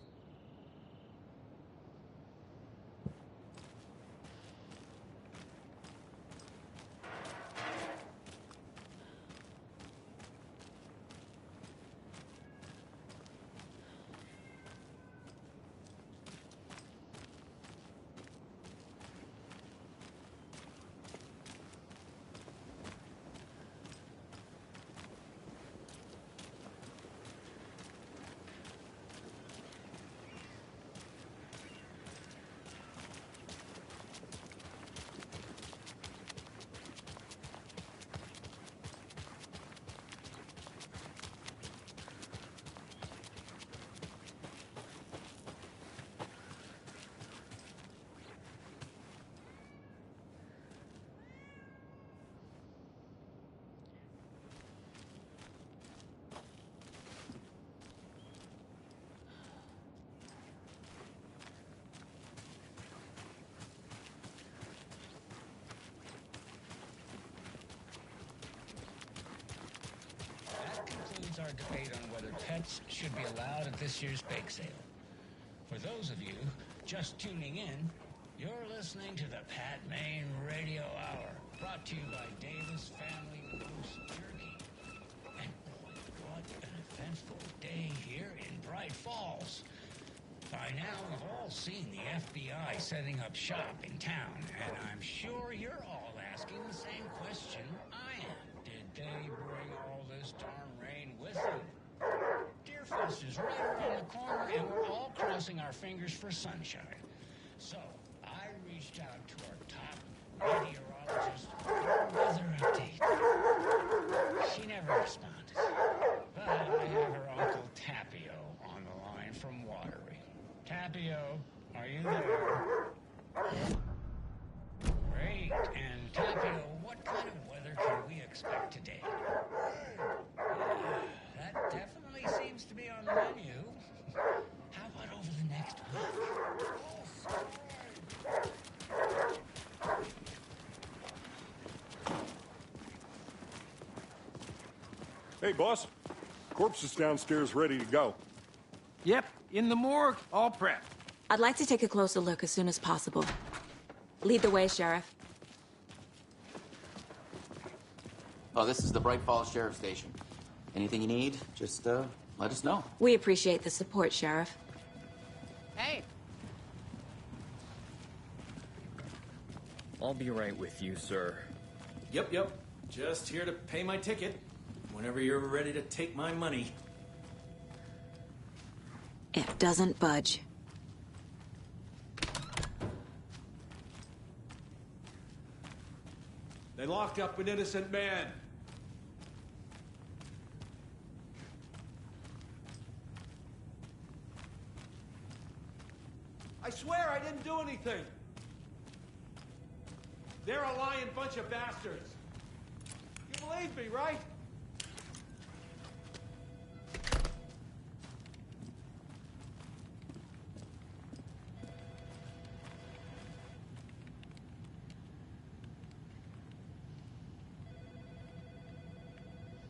Our debate on whether pets should be allowed at this year's bake sale. For those of you just tuning in, you're listening to the Pat Maine Radio Hour, brought to you by Davis Family Roast Jerky. And boy, what an eventful day here in Bright Falls. By now, we've all seen the FBI setting up shop in town, and I'm sure you're all asking the same question I am. Did they bring all this darn rain with them? Deerfest is right around the corner, and we're all crossing our fingers for sunshine. So, I reached out to our top meteorologist for a weather update. She never responded. But I have her Uncle Tapio on the line from Watery. Tapio, are you there? Great. And Tapio, what kind of weather can we expect today? That definitely seems to be on the menu. How about over the next week? Hey, boss. Corpse is downstairs ready to go. Yep, in the morgue, all prepped. I'd like to take a closer look as soon as possible. Lead the way, Sheriff. Oh, this is the Bright Falls Sheriff Station. Anything you need, just let us know. We appreciate the support, Sheriff. Hey. I'll be right with you, sir. Yep. Just here to pay my ticket. Whenever you're ready to take my money. It doesn't budge. They locked up an innocent man. I swear I didn't do anything. They're a lying bunch of bastards. You believe me, right?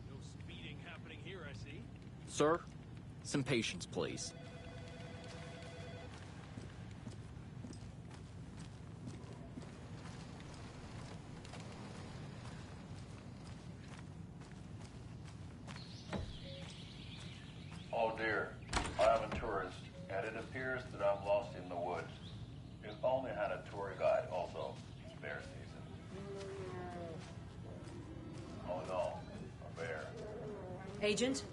No speeding happening here, I see. Sir, some patience, please. dear, I am a tourist, and it appears that I'm lost in the woods. If only had a tour guide also. It's bear season. All in all, a bear. Agent?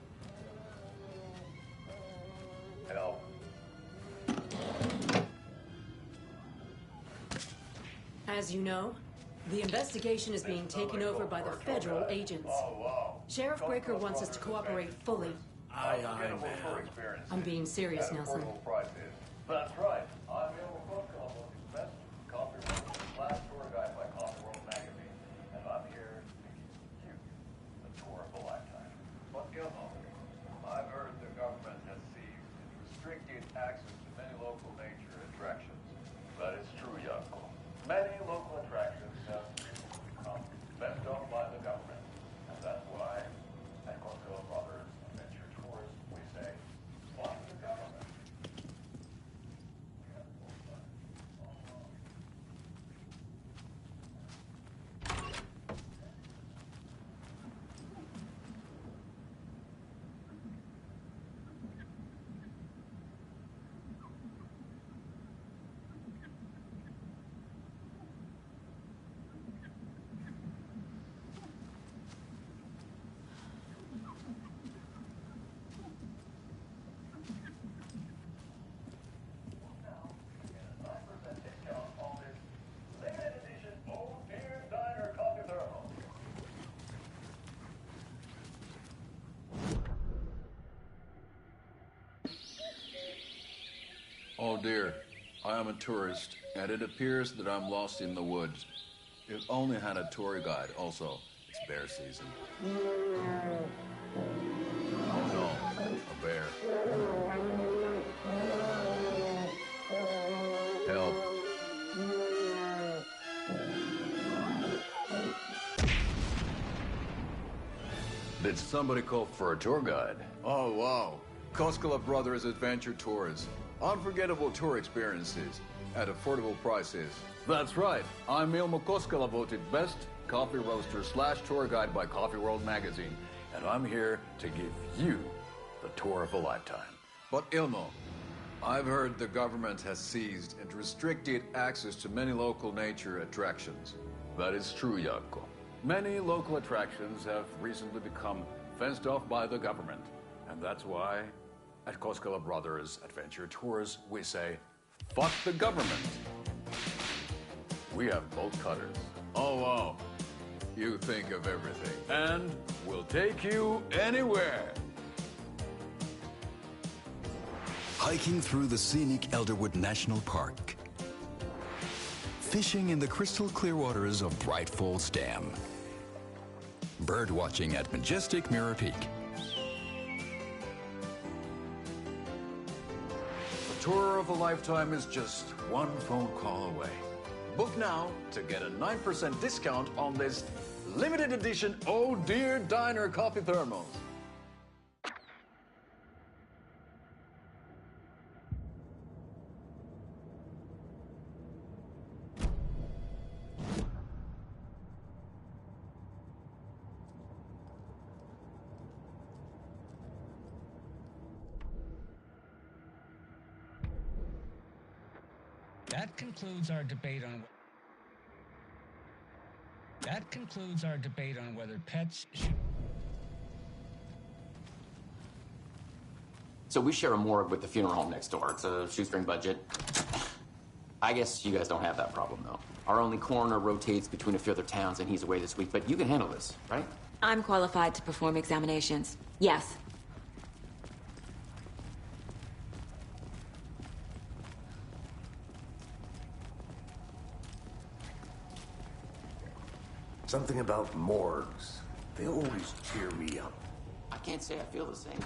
Help. As you know, the investigation is being taken over by the federal agents. Sheriff Breaker wants us to cooperate fully. Aye, ma'am. I'm being serious, Nelson. That's right. I'm Elmo Coco, best coffee roaster slash tour guide by Coffee World magazine, and I'm here to give you the tour of a lifetime. But Elmo, I've heard the government has seized and restricted access to many local nature attractions. That is true, Yanko. Many local attractions have become fenced off by the government, and that's why at Coco Brothers Adventure Tours we say, fuck the government. Oh dear, I am a tourist, and it appears that I'm lost in the woods. If only had a tour guide also. It's bear season. Oh no, a bear. Help. Did somebody call for a tour guide? Oh wow, Koskela Brothers Adventure Tours. Unforgettable tour experiences at affordable prices. That's right. I'm Ilmo Koskela, voted best coffee roaster slash tour guide by Coffee World magazine. And I'm here to give you the tour of a lifetime. But Ilmo, I've heard the government has seized and restricted access to many local nature attractions. That is true, Jaakko. Many local attractions have recently become fenced off by the government. And that's why at Koskela Brothers Adventure Tours, we say, fuck the government. We have bolt cutters. Oh, wow. You think of everything. And we'll take you anywhere. Hiking through the scenic Elderwood National Park. Fishing in the crystal clear waters of Bright Falls Dam. Bird watching at majestic Mirror Peak. Tour of a lifetime is just one phone call away. Book now to get a 9% discount on this limited edition Oh Dear Diner coffee thermos. That concludes our debate on whether pets should... So we share a morgue with the funeral home next door. It's a shoestring budget. I guess you guys don't have that problem, though. Our only coroner rotates between a few other towns, and he's away this week, but you can handle this, right? I'm qualified to perform examinations. Yes. Something about morgues. They always cheer me up. I can't say I feel the same.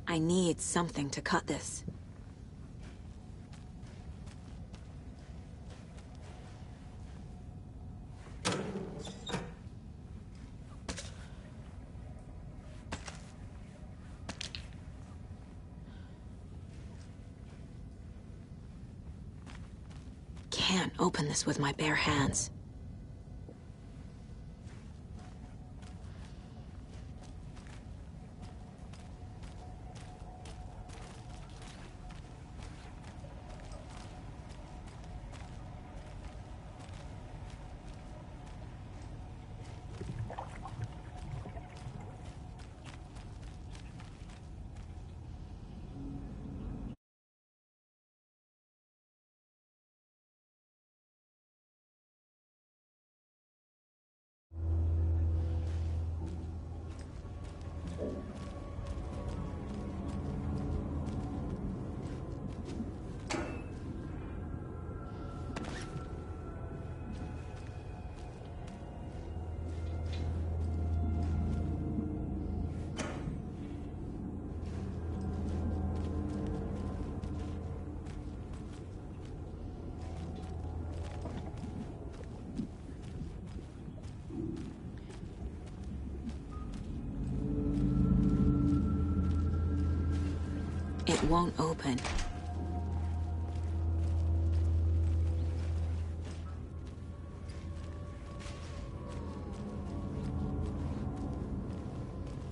I need something to cut this. can't open this with my bare hands. It won't open.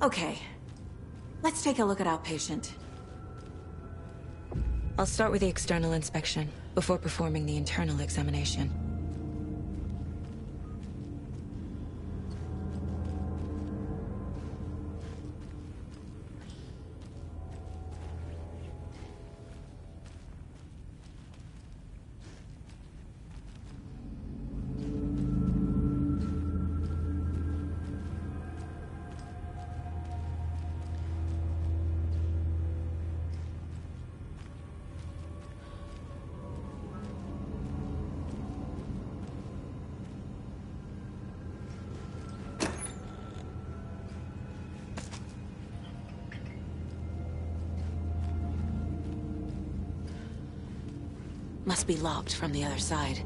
Okay. Let's take a look at our patient. I'll start with the external inspection before performing the internal examination. Must be locked from the other side.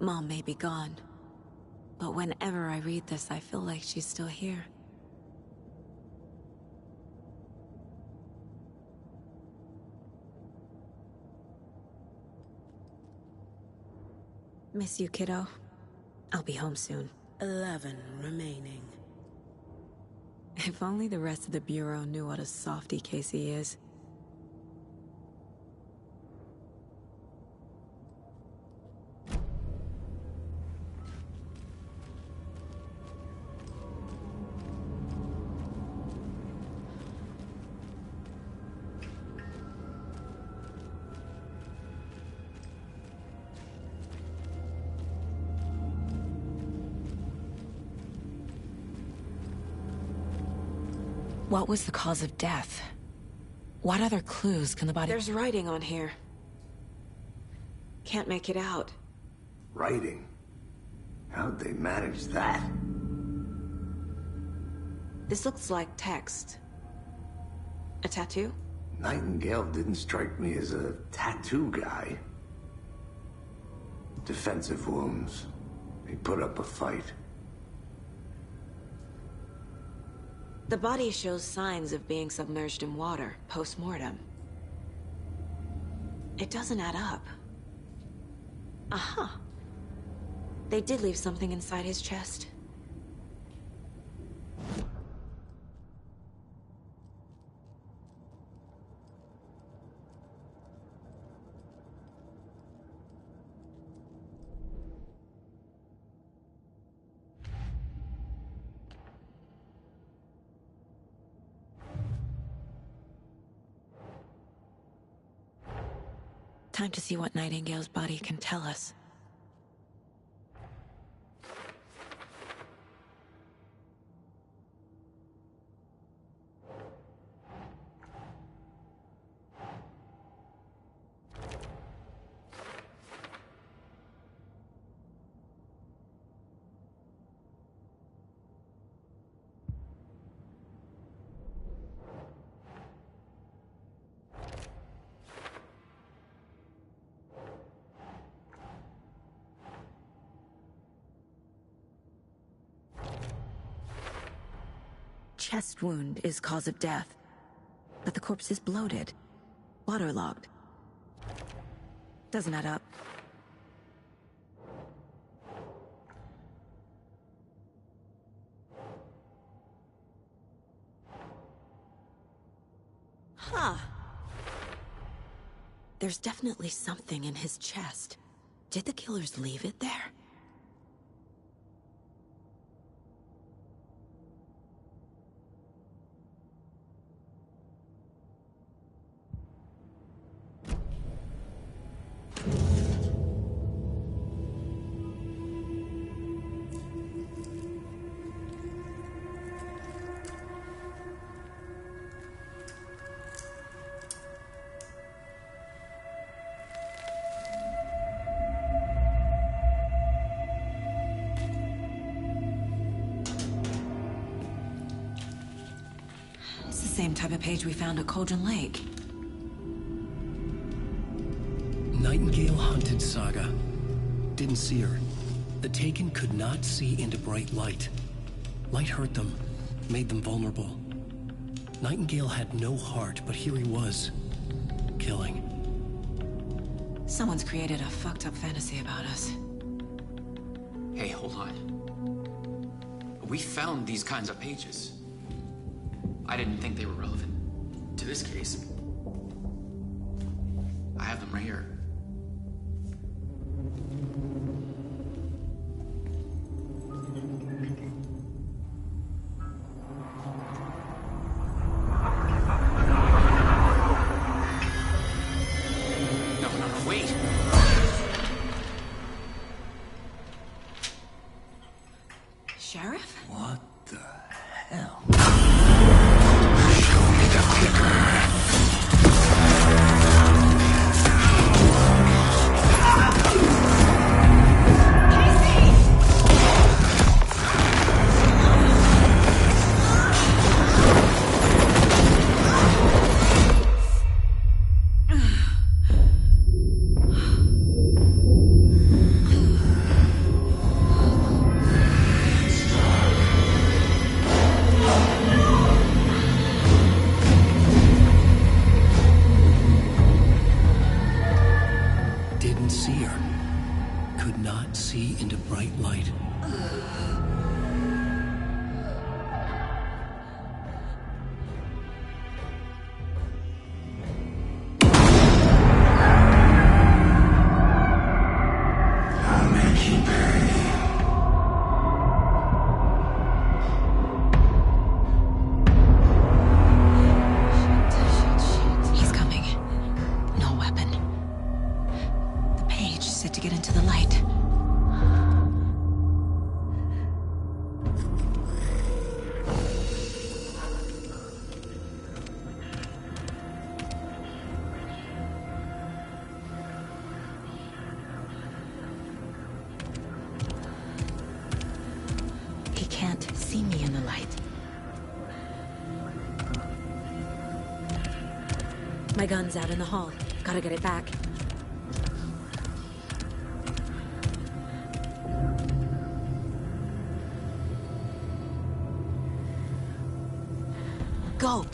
Mom may be gone, but whenever I read this, I feel like she's still here. Miss you, kiddo. I'll be home soon. 11 remaining. If only the rest of the Bureau knew what a softy Casey is. What was the cause of death? What other clues can the body— There's writing on here. Can't make it out. Writing? How'd they manage that? This looks like text. A tattoo? Nightingale didn't strike me as a tattoo guy. Defensive wounds. He put up a fight. The body shows signs of being submerged in water, post-mortem. It doesn't add up. Aha. They did leave something inside his chest. Time to see what Nightingale's body can tell us. chest wound is cause of death, but the corpse is bloated, waterlogged. Doesn't add up. Huh. There's definitely something in his chest. Did the killers leave it there? Same type of page we found at Cauldron Lake. Nightingale hunted Saga. Didn't see her. The Taken could not see into bright light. Light hurt them, made them vulnerable. Nightingale had no heart, but here he was, killing. Someone's created a fucked up fantasy about us. Hey, hold on. We found these kinds of pages. I didn't think they were relevant to this case. I have them right here. No, wait! Sheriff? What the hell? See me in the light. My gun's out in the hall. Gotta get it back. Go!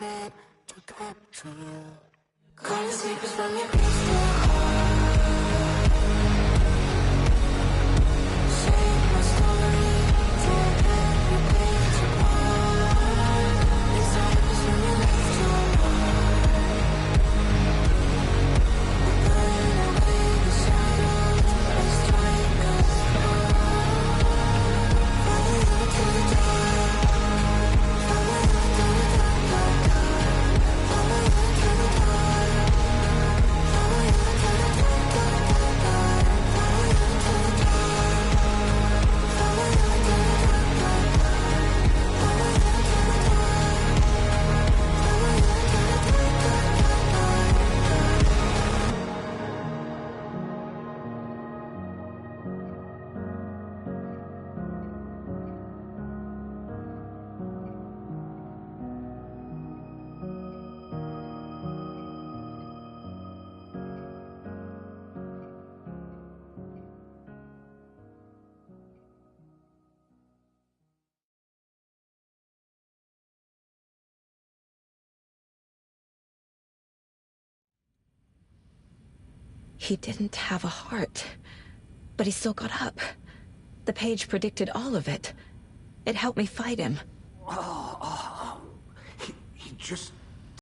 bed to capture you. Calling secrets from your crystal heart. Save my story, tear every page apart. Inside was when you left your heart. We're burning away the shadows, let's strike us apart. Follow you to the dark. Follow you to the dark, dark, dark. Follow you to the dark. Follow you to the dark, dark, dark, dark. Follow you to the dark. Follow you to the dark, dark, dark. Follow you to the dark. Follow you to the dark, dark, dark, dark. He didn't have a heart, but he still got up. The page predicted all of it. It helped me fight him. He just